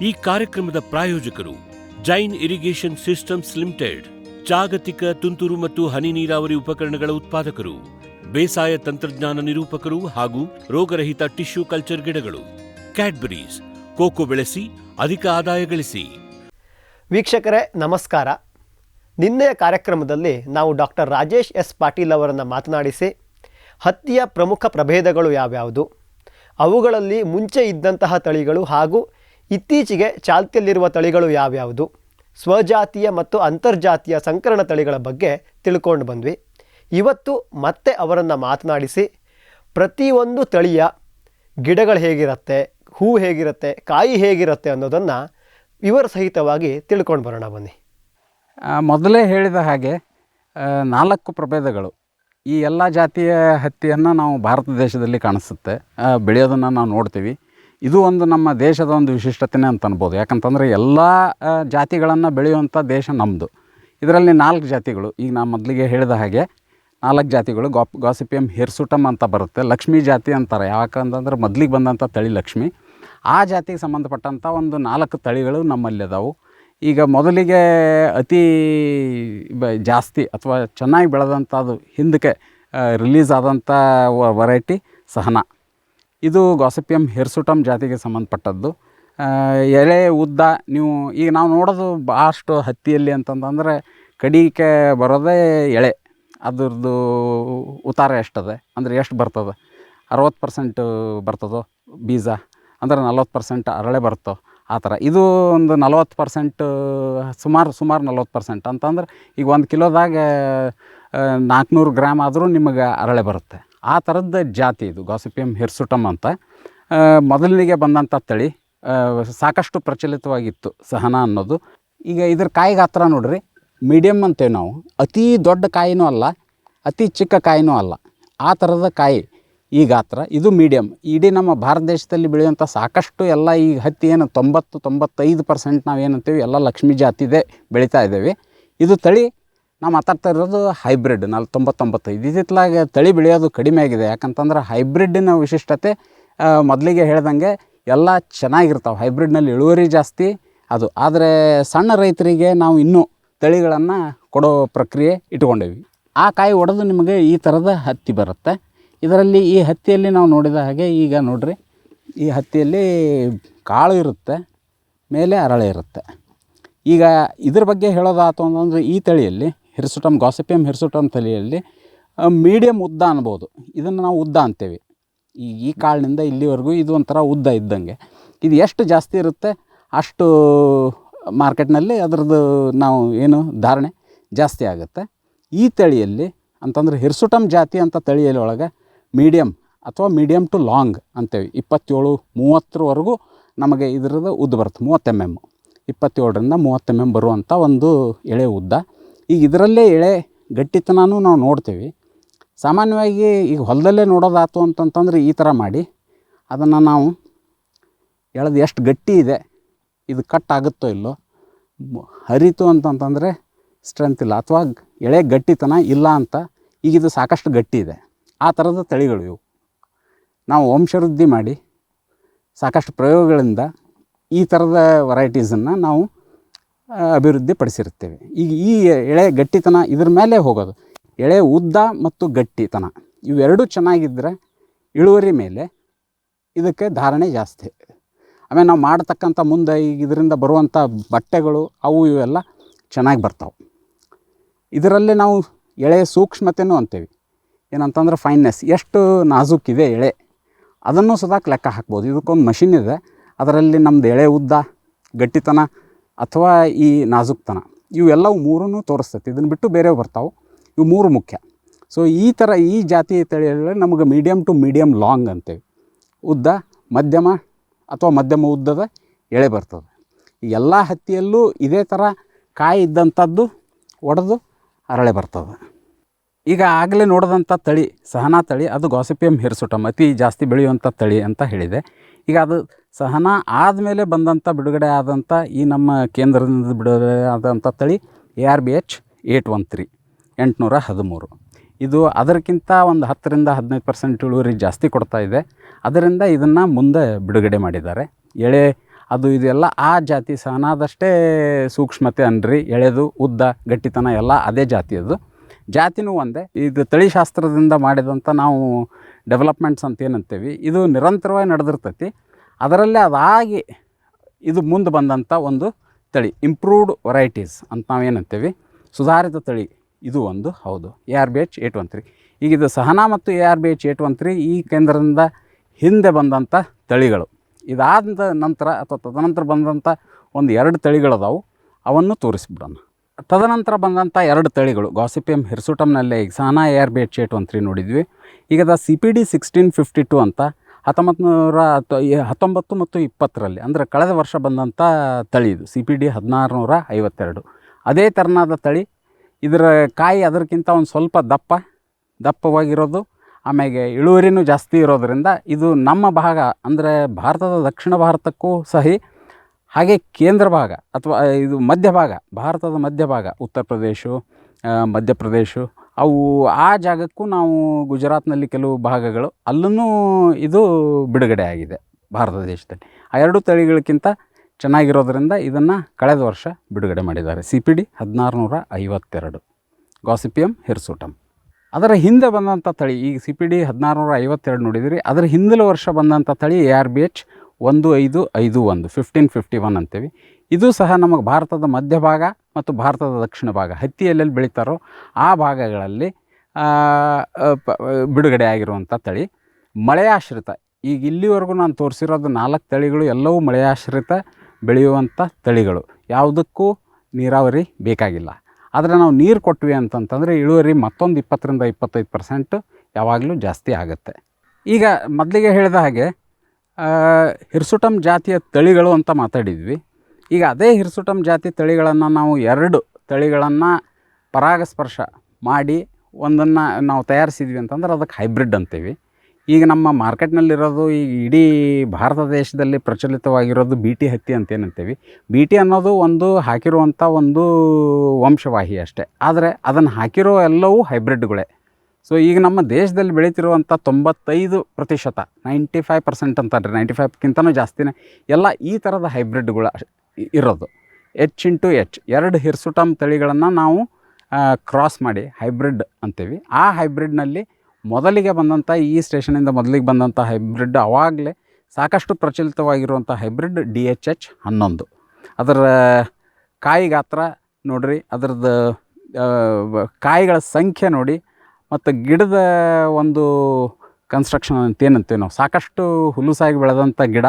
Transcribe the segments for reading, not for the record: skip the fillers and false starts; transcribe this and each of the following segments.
ಈ ಕಾರ್ಯಕ್ರಮದ ಪ್ರಾಯೋಜಕರು ಜೈನ್ ಇರಿಗೇಷನ್ ಸಿಸ್ಟಮ್ಸ್ ಲಿಮಿಟೆಡ್, ಜಾಗತಿಕ ತುಂತುರು ಮತ್ತು ಹನಿ ನೀರಾವರಿ ಉಪಕರಣಗಳ ಉತ್ಪಾದಕರು, ಬೇಸಾಯ ತಂತ್ರಜ್ಞಾನ ನಿರೂಪಕರು ಹಾಗೂ ರೋಗರಹಿತ ಟಿಶ್ಯೂ ಕಲ್ಚರ್ ಗಿಡಗಳು. ಕ್ಯಾಡ್ಬರೀಸ್, ಕೋಕೋ ಬೆಳೆಸಿ ಅಧಿಕ ಆದಾಯ ಗಳಿಸಿ. ವೀಕ್ಷಕರೇ ನಮಸ್ಕಾರ. ನಿನ್ನೆಯ ಕಾರ್ಯಕ್ರಮದಲ್ಲಿ ನಾವು ಡಾಕ್ಟರ್ ರಾಜೇಶ್ ಎಸ್ ಪಾಟೀಲ್ ಅವರನ್ನು ಮಾತನಾಡಿಸಿ ಹತ್ತಿಯ ಪ್ರಮುಖ ಪ್ರಭೇದಗಳು ಯಾವ್ಯಾವುದು, ಅವುಗಳಲ್ಲಿ ಮುಂಚೆ ಇದ್ದಂತಹ ತಳಿಗಳು ಹಾಗೂ ಇತ್ತೀಚೆಗೆ ಚಾಲ್ತಿಯಲ್ಲಿರುವ ತಳಿಗಳು ಯಾವ್ಯಾವುದು, ಸ್ವಜಾತಿಯ ಮತ್ತು ಅಂತರ್ಜಾತಿಯ ಸಂಕರಣ ತಳಿಗಳ ಬಗ್ಗೆ ತಿಳ್ಕೊಂಡು ಬಂದ್ವಿ. ಇವತ್ತು ಮತ್ತೆ ಅವರನ್ನು ಮಾತನಾಡಿಸಿ ಪ್ರತಿಯೊಂದು ತಳಿಯ ಗಿಡಗಳು ಹೇಗಿರುತ್ತೆ, ಹೂ ಹೇಗಿರುತ್ತೆ, ಕಾಯಿ ಹೇಗಿರುತ್ತೆ ಅನ್ನೋದನ್ನು ವಿವರ ಸಹಿತವಾಗಿ ತಿಳ್ಕೊಂಡು ಬರೋಣ ಬನ್ನಿ. ಮೊದಲೇ ಹೇಳಿದ ಹಾಗೆ 4 ಪ್ರಭೇದಗಳು. ಈ ಎಲ್ಲ ಜಾತಿಯ ಹತ್ತಿಯನ್ನು ನಾವು ಭಾರತ ದೇಶದಲ್ಲಿ ಕಾಣಿಸುತ್ತೆ, ಬೆಳೆಯೋದನ್ನು ನಾವು ನೋಡ್ತೀವಿ. ಇದು ಒಂದು ನಮ್ಮ ದೇಶದ ಒಂದು ವಿಶಿಷ್ಟತೆನೇ ಅಂತ ಅನ್ಬೋದು. ಯಾಕಂತಂದರೆ ಎಲ್ಲ ಜಾತಿಗಳನ್ನು ಬೆಳೆಯುವಂಥ ದೇಶ ನಮ್ಮದು. ಇದರಲ್ಲಿ 4 ಜಾತಿಗಳು, ಈಗ ನಾನು ಮೊದಲಿಗೆ ಹೇಳಿದ ಹಾಗೆ 4 ಜಾತಿಗಳು. ಗಾಸಿಪಿಯಮ್ ಹಿರ್ಸುಟಮ್ ಅಂತ ಬರುತ್ತೆ, ಲಕ್ಷ್ಮೀ ಜಾತಿ ಅಂತಾರೆ. ಯಾಕಂತಂದ್ರೆ ಮೊದಲಿಗೆ ಬಂದಂಥ ತಳಿ ಲಕ್ಷ್ಮಿ. ಆ ಜಾತಿಗೆ ಸಂಬಂಧಪಟ್ಟಂಥ ಒಂದು 4 ತಳಿಗಳು ನಮ್ಮಲ್ಲಿ ಅದಾವು. ಈಗ ಮೊದಲಿಗೆ ಅತಿ ಜಾಸ್ತಿ ಅಥವಾ ಚೆನ್ನಾಗಿ ಬೆಳೆದಂಥದ್ದು ಹಿಂದಕ್ಕೆ ರಿಲೀಸ್ ಆದಂಥ ವೆರೈಟಿ ಸಹನಾ. ಇದು ಗಾಸಿಪಿಯಮ್ ಹಿರ್ಸುಟಮ್ ಜಾತಿಗೆ ಸಂಬಂಧಪಟ್ಟದ್ದು. ಎಳೆ ಉದ್ದ ನೀವು ಈಗ ನಾವು ನೋಡೋದು ಭಾಳಷ್ಟು ಹತ್ತಿಯಲ್ಲಿ ಅಂತಂತಂದರೆ ಕಡಿಕೆ ಬರೋದೇ ಎಳೆ. ಅದ್ರದ್ದು ಉತ್ತಾರ ಎಷ್ಟದೆ ಅಂದರೆ ಎಷ್ಟು ಬರ್ತದೆ, 60% ಬರ್ತದೋ ಬೀಜ, ಅಂದರೆ 40% ಅರಳೆ ಬರ್ತೋ ಆ ಥರ. ಇದು ಒಂದು 40%, ಸುಮಾರು 40% ಅಂತಂದ್ರೆ ಈಗ 1 ಕಿಲೋದಾಗ 400 ಗ್ರಾಮ್ ಆದರೂ ನಿಮಗೆ ಅರಳೆ ಬರುತ್ತೆ. ಆ ಥರದ ಜಾತಿ ಇದು ಗಾಸಿಪಿಯಮ್ ಹಿರ್ಸುಟಮ್ ಅಂತ. ಮೊದಲಿಗೆ ಬಂದಂಥ ತಳಿ ಸಾಕಷ್ಟು ಪ್ರಚಲಿತವಾಗಿತ್ತು ಸಹನಾ ಅನ್ನೋದು. ಈಗ ಇದ್ರ ಕಾಯಿ ಗಾತ್ರ ನೋಡ್ರಿ, ಮೀಡಿಯಮ್ ಅಂತೇವೆ ನಾವು. ಅತಿ ದೊಡ್ಡ ಕಾಯಿನೂ ಅಲ್ಲ, ಅತಿ ಚಿಕ್ಕ ಕಾಯಿನೂ ಅಲ್ಲ, ಆ ಥರದ ಕಾಯಿ ಈ ಗಾತ್ರ. ಇದು ಮೀಡಿಯಮ್. ಇಡೀ ನಮ್ಮ ಭಾರತ ದೇಶದಲ್ಲಿ ಬೆಳೆಯುವಂಥ ಸಾಕಷ್ಟು ಎಲ್ಲ ಈ ಹತ್ತಿ ಏನು 90-95% ನಾವೇನಂತೀವಿ ಎಲ್ಲ ಲಕ್ಷ್ಮೀ ಜಾತಿದೆ ಬೆಳೀತಾ ಇದ್ದೇವೆ. ಇದು ತಳಿ ನಾವು ಮಾತಾಡ್ತಾ ಇರೋದು ಹೈಬ್ರಿಡ್ 90-95. ಇದಿತ್ತಲಾಗ ತಳಿ ಬೆಳೆಯೋದು ಕಡಿಮೆ ಆಗಿದೆ. ಯಾಕಂತಂದ್ರೆ ಹೈಬ್ರಿಡ್ಡಿನ ವಿಶಿಷ್ಟತೆ ಮೊದಲಿಗೆ ಹೇಳ್ದಂಗೆ ಎಲ್ಲ ಚೆನ್ನಾಗಿರ್ತಾವೆ. ಹೈಬ್ರಿಡ್ನಲ್ಲಿ ಇಳುವರಿ ಜಾಸ್ತಿ ಅದು. ಆದರೆ ಸಣ್ಣ ರೈತರಿಗೆ ನಾವು ಇನ್ನೂ ತಳಿಗಳನ್ನು ಕೊಡೋ ಪ್ರಕ್ರಿಯೆ ಇಟ್ಕೊಂಡೇವಿ. ಆ ಕಾಯಿ ಒಡೆದು ನಿಮಗೆ ಈ ಥರದ ಹತ್ತಿ ಬರುತ್ತೆ. ಇದರಲ್ಲಿ ಈ ಹತ್ತಿಯಲ್ಲಿ ನಾವು ನೋಡಿದ ಹಾಗೆ ಈಗ ನೋಡ್ರಿ, ಈ ಹತ್ತಿಯಲ್ಲಿ ಕಾಳು ಇರುತ್ತೆ, ಮೇಲೆ ಅರಳೆ ಇರುತ್ತೆ. ಈಗ ಇದ್ರ ಬಗ್ಗೆ ಹೇಳೋದಾಯ್ತು ಅಂತಂದರೆ ಈ ತಳಿಯಲ್ಲಿ ಹಿರ್ಸುಟಮ್, ಗಾಸಿಪಿಯಮ್ ಹಿರ್ಸುಟಮ್ ತಳಿಯಲ್ಲಿ ಮೀಡಿಯಮ್ ಉದ್ದ ಅನ್ಬೋದು. ಇದನ್ನು ನಾವು ಉದ್ದ ಅಂತೇವೆ. ಈ ಕಾಳಿನಿಂದ ಇಲ್ಲಿವರೆಗೂ ಇದು ಒಂಥರ ಉದ್ದ ಇದ್ದಂಗೆ. ಇದು ಎಷ್ಟು ಜಾಸ್ತಿ ಇರುತ್ತೆ ಅಷ್ಟು ಮಾರ್ಕೆಟ್ನಲ್ಲಿ ಅದರದ್ದು ನಾವು ಏನು ಧಾರಣೆ ಜಾಸ್ತಿ ಆಗುತ್ತೆ. ಈ ತಳಿಯಲ್ಲಿ ಅಂತಂದರೆ ಹಿರ್ಸುಟಮ್ ಜಾತಿ ಅಂತ ತಳಿಯಲ್ಲಿ ಒಳಗೆ ಮೀಡಿಯಮ್ ಅಥವಾ ಮೀಡಿಯಮ್ ಟು ಲಾಂಗ್ ಅಂತೇವೆ. 27-30ವರೆಗೂ ನಮಗೆ ಇದರದ್ದು ಉದ್ದ ಬರುತ್ತೆ. 30 mm, 27ರಿಂದ 30 mm ಬರುವಂಥ ಒಂದು ಎಳೆ ಉದ್ದ. ಈಗ ಇದರಲ್ಲೇ ಎಳೆ ಗಟ್ಟಿತನೂ ನಾವು ನೋಡ್ತೀವಿ. ಸಾಮಾನ್ಯವಾಗಿ ಈಗ ಹೊಲದಲ್ಲೇ ನೋಡೋದಾಯ್ತು ಅಂತಂತಂದ್ರೆ ಈ ಥರ ಮಾಡಿ ಅದನ್ನು ನಾವು ಎಳೆದು ಎಷ್ಟು ಗಟ್ಟಿ ಇದೆ, ಇದು ಕಟ್ ಆಗುತ್ತೋ ಇಲ್ಲೋ, ಹರಿತು ಅಂತಂತಂದರೆ ಸ್ಟ್ರೆಂತ್ ಇಲ್ಲ, ಅಥವಾ ಎಳೆ ಗಟ್ಟಿತನ ಇಲ್ಲ ಅಂತ. ಈಗ ಇದು ಸಾಕಷ್ಟು ಗಟ್ಟಿ ಇದೆ. ಆ ಥರದ ತಳಿಗಳು ಇವು. ನಾವು ವಂಶವೃದ್ಧಿ ಮಾಡಿ ಸಾಕಷ್ಟು ಪ್ರಯೋಗಗಳಿಂದ ಈ ಥರದ ವೆರೈಟೀಸನ್ನು ನಾವು ಅಭಿವೃದ್ಧಿ ಪಡಿಸಿರ್ತೇವೆ. ಈಗ ಈ ಎಳೆ ಗಟ್ಟಿತನ ಇದ್ರ ಮೇಲೆ ಹೋಗೋದು. ಎಳೆ ಉದ್ದ ಮತ್ತು ಗಟ್ಟಿತನ ಇವೆರಡೂ ಚೆನ್ನಾಗಿದ್ದರೆ ಇಳುವರಿ ಮೇಲೆ ಇದಕ್ಕೆ ಧಾರಣೆ ಜಾಸ್ತಿ. ಆಮೇಲೆ ನಾವು ಮಾಡ್ತಕ್ಕಂಥ ಮುಂದೆ ಈಗ ಇದರಿಂದ ಬರುವಂಥ ಬಟ್ಟೆಗಳು ಅವು ಇವೆಲ್ಲ ಚೆನ್ನಾಗಿ ಬರ್ತಾವೆ. ಇದರಲ್ಲಿ ನಾವು ಎಳೆ ಸೂಕ್ಷ್ಮತೆಯೂ ಅಂತೀವಿ. ಏನಂತಂದ್ರೆ ಫೈನ್ನೆಸ್, ಎಷ್ಟು ನಾಜೂಕಿದೆ ಎಳೆ, ಅದನ್ನು ಸುಧಾಕ್ ಲೆಕ್ಕ ಹಾಕ್ಬೋದು. ಇದಕ್ಕೊಂದು ಮಷಿನ್ ಇದೆ, ಅದರಲ್ಲಿ ನಮ್ಮದು ಎಳೆ ಉದ್ದ, ಗಟ್ಟಿತನ ಅಥವಾ ಈ ನಾಜೂಕ್ತನ ಇವೆಲ್ಲವು 3 ತೋರಿಸ್ತೈತಿ. ಇದನ್ನು ಬಿಟ್ಟು ಬೇರೆವು ಬರ್ತಾವೆ. ಇವು 3 ಮುಖ್ಯ. ಸೊ ಈ ಥರ ಈ ಜಾತಿ ತಳಿಯಲ್ಲಿ ನಮಗೆ ಮೀಡಿಯಮ್ ಟು ಮೀಡಿಯಮ್ ಲಾಂಗ್ ಅಂತೇವೆ. ಉದ್ದ ಮಧ್ಯಮ ಅಥವಾ ಮಧ್ಯಮ ಉದ್ದದ ಎಳೆ ಬರ್ತದೆ. ಈ ಎಲ್ಲ ಹತ್ತಿಯಲ್ಲೂ ಇದೇ ಥರ ಕಾಯಿ ಇದ್ದಂಥದ್ದು ಒಡೆದು ಅರಳೆ ಬರ್ತದೆ. ಈಗ ಆಗಲೇ ನೋಡಿದಂಥ ತಳಿ ಸಹನಾ ತಳಿ, ಅದು ಗಾಸಿಪಿಯಮ್ ಹಿರ್ಸುಟಮ್ ಅತಿ ಜಾಸ್ತಿ ಬೆಳೆಯುವಂಥ ತಳಿ ಅಂತ ಹೇಳಿದೆ. ಈಗ ಅದು ಸಹನಾ ಆದಮೇಲೆ ಬಂದಂಥ ಬಿಡುಗಡೆ ಆದಂಥ ಈ ನಮ್ಮ ಕೇಂದ್ರದಿಂದ ಬಿಡುಗಡೆ ಆದಂಥ ತಳಿ ARBH 813 813. ಇದು ಅದಕ್ಕಿಂತ ಒಂದು 10-15% ಇಳುವರಿ ಜಾಸ್ತಿ ಕೊಡ್ತಾ ಇದೆ. ಅದರಿಂದ ಇದನ್ನು ಮುಂದೆ ಬಿಡುಗಡೆ ಮಾಡಿದ್ದಾರೆ. ಎಳೆ ಅದು ಇದೆಲ್ಲ ಆ ಜಾತಿ ಸಹನಾದಷ್ಟೇ ಸೂಕ್ಷ್ಮತೆ ಅನ್ರಿ, ಎಳೆದು ಉದ್ದ ಗಟ್ಟಿತನ ಎಲ್ಲ ಅದೇ ಜಾತಿಯದು. ಜಾತಿನೂ ಒಂದೇ. ಇದು ತಳಿಶಾಸ್ತ್ರದಿಂದ ಮಾಡಿದಂಥ ನಾವು ಡೆವಲಪ್ಮೆಂಟ್ಸ್ ಅಂತ ಏನಂತೇವೆ, ಇದು ನಿರಂತರವಾಗಿ ನಡೆದಿರ್ತೈತಿ. ಅದರಲ್ಲೇ ಅದಾಗಿ ಇದು ಮುಂದೆ ಬಂದಂಥ ಒಂದು ತಳಿ ಇಂಪ್ರೂವ್ಡ್ ವೆರೈಟೀಸ್ ಅಂತ ನಾವೇನಂತೇವೆ, ಸುಧಾರಿತ ತಳಿ ಇದು ಒಂದು ಹೌದು ARBH 813. ಈಗ ಇದು ಸಹನಾ ಮತ್ತು ARBH 813 ಈ ಕೇಂದ್ರದಿಂದ ಹಿಂದೆ ಬಂದಂಥ ತಳಿಗಳು. ಇದಾದ ನಂತರ ಅಥವಾ ತದನಂತರ ಬಂದಂಥ ಒಂದು 2 ತಳಿಗಳದಾವು, ಅವನ್ನು ತೋರಿಸ್ಬಿಡೋಣ. ತದನಂತರ ಬಂದಂಥ 2 ತಳಿಗಳು ಗಾಸಿಪಿಯಂ ಹಿರ್ಸುಟಮ್ನಲ್ಲೇ ಈಗ ಸಹನಾ ARBH 813 ನೋಡಿದ್ವಿ. ಈಗ CPD 1652 ಅಂತ 1919 ಮತ್ತು 20ರಲ್ಲಿ ಅಂದರೆ ಕಳೆದ ವರ್ಷ ಬಂದಂಥ ತಳಿ ಇದು CPD 1652. ಅದೇ ಥರನಾದ ತಳಿ. ಇದರ ಕಾಯಿ ಅದಕ್ಕಿಂತ ಒಂದು ಸ್ವಲ್ಪ ದಪ್ಪವಾಗಿರೋದು, ಆಮೇಲೆ ಇಳುವರಿನೂ ಜಾಸ್ತಿ ಇರೋದರಿಂದ ಇದು ನಮ್ಮ ಭಾಗ ಅಂದರೆ ಭಾರತದ ದಕ್ಷಿಣ ಭಾರತಕ್ಕೂ ಸಹಿ, ಹಾಗೆ ಕೇಂದ್ರ ಭಾಗ ಅಥವಾ ಇದು ಮಧ್ಯಭಾಗ, ಭಾರತದ ಮಧ್ಯಭಾಗ ಉತ್ತರ ಪ್ರದೇಶ, ಮಧ್ಯಪ್ರದೇಶ ಅವು ಆ ಜಾಗಕ್ಕೂ ನಾವು ಗುಜರಾತ್ನಲ್ಲಿ ಕೆಲವು ಭಾಗಗಳು ಅಲ್ಲೂ ಇದು ಬಿಡುಗಡೆ ಆಗಿದೆ ಭಾರತ ದೇಶದಲ್ಲಿ. ಆ 2 ತಳಿಗಳಕ್ಕಿಂತ ಚೆನ್ನಾಗಿರೋದ್ರಿಂದ ಇದನ್ನು ಕಳೆದ ವರ್ಷ ಬಿಡುಗಡೆ ಮಾಡಿದ್ದಾರೆ. CPD 1652 ಗಾಸಿಪಿಯಂ ಹಿರ್ಸುಟಮ್. ಅದರ ಹಿಂದೆ ಬಂದಂಥ ತಳಿ ಈಗ CPD 1652 ನೋಡಿದಿರಿ. ಅದರ ಹಿಂದಿನ ವರ್ಷ ಬಂದಂಥ ತಳಿ ARBH 1551 1551 ಅಂತೀವಿ. ಇದು ಸಹ ನಮಗೆ ಭಾರತದ ಮಧ್ಯಭಾಗ ಮತ್ತು ಭಾರತದ ದಕ್ಷಿಣ ಭಾಗ ಹತ್ತಿ ಎಲ್ಲೆಲ್ಲಿ ಬೆಳೀತಾರೋ ಆ ಭಾಗಗಳಲ್ಲಿ ಬಿಡುಗಡೆ ಆಗಿರುವಂಥ ತಳಿ. ಮಳೆಯಾಶ್ರಿತ, ಈಗ ಇಲ್ಲಿವರೆಗೂ ನಾನು ತೋರಿಸಿರೋದು 4 ತಳಿಗಳು ಎಲ್ಲವೂ ಮಳೆಯಾಶ್ರಿತ ಬೆಳೆಯುವಂಥ ತಳಿಗಳು. ಯಾವುದಕ್ಕೂ ನೀರಾವರಿ ಬೇಕಾಗಿಲ್ಲ. ಆದರೆ ನಾವು ನೀರು ಕೊಟ್ವಿ ಅಂತಂತಂದರೆ ಇಳುವರಿ ಮತ್ತೊಂದು 20-25% ಯಾವಾಗಲೂ ಜಾಸ್ತಿ ಆಗುತ್ತೆ. ಈಗ ಮೊದಲಿಗೆ ಹೇಳಿದ ಹಾಗೆ ಹಿರ್ಸುಟಮ್ ಜಾತಿಯ ತಳಿಗಳು ಅಂತ ಮಾತಾಡಿದ್ವಿ. ಈಗ ಅದೇ ಹಿರ್ಸುಟಮ್ ಜಾತಿ ತಳಿಗಳನ್ನು ನಾವು 2 ತಳಿಗಳನ್ನು ಪರಾಗಸ್ಪರ್ಶ ಮಾಡಿ ಒಂದನ್ನು ನಾವು ತಯಾರಿಸಿದ್ವಿ ಅಂತಂದ್ರೆ ಅದಕ್ಕೆ ಹೈಬ್ರಿಡ್ ಅಂತೀವಿ. ಈಗ ನಮ್ಮ ಮಾರ್ಕೆಟ್ನಲ್ಲಿರೋದು ಈಗ ಇಡೀ ಭಾರತ ದೇಶದಲ್ಲಿ ಪ್ರಚಲಿತವಾಗಿರೋದು BT ಹತ್ತಿ ಅಂತೇನಂತೀವಿ. BT ಅನ್ನೋದು ಒಂದು ಹಾಕಿರುವಂಥ ಒಂದು ವಂಶವಾಹಿ ಅಷ್ಟೇ, ಆದರೆ ಅದನ್ನು ಹಾಕಿರೋ ಎಲ್ಲವೂ ಹೈಬ್ರಿಡ್ಗಳೇ. ಸೊ ಈಗ ನಮ್ಮ ದೇಶದಲ್ಲಿ ಬೆಳೀತಿರುವಂಥ 95% 95% ಅಂತಾರೆ, 95ಕ್ಕಿಂತನೂ ಜಾಸ್ತಿನೇ ಎಲ್ಲ ಈ ಥರದ ಹೈಬ್ರಿಡ್ಗಳು ಇರೋದು. H*H 2 ಹಿರ್ಸುಟಮ್ ತಳಿಗಳನ್ನು ನಾವು ಕ್ರಾಸ್ ಮಾಡಿ ಹೈಬ್ರಿಡ್ ಅಂತೀವಿ. ಆ ಹೈಬ್ರಿಡ್ನಲ್ಲಿ ಮೊದಲಿಗೆ ಬಂದಂಥ ಈ ಸ್ಟೇಷನಿಂದ ಮೊದಲಿಗೆ ಬಂದಂಥ ಹೈಬ್ರಿಡ್ ಆವಾಗಲೇ ಸಾಕಷ್ಟು ಪ್ರಚಲಿತವಾಗಿರುವಂಥ ಹೈಬ್ರಿಡ್ DHH 11. ಅದರ ಕಾಯಿ ಗಾತ್ರ ನೋಡಿರಿ, ಅದರದ್ದು ಕಾಯಿಗಳ ಸಂಖ್ಯೆ ನೋಡಿ, ಮತ್ತು ಗಿಡದ ಒಂದು ಕನ್ಸ್ಟ್ರಕ್ಷನ್ ಅಂತೇನಂತೀವಿ ನಾವು, ಸಾಕಷ್ಟು ಹುಲುಸಾಗಿ ಬೆಳೆದಂಥ ಗಿಡ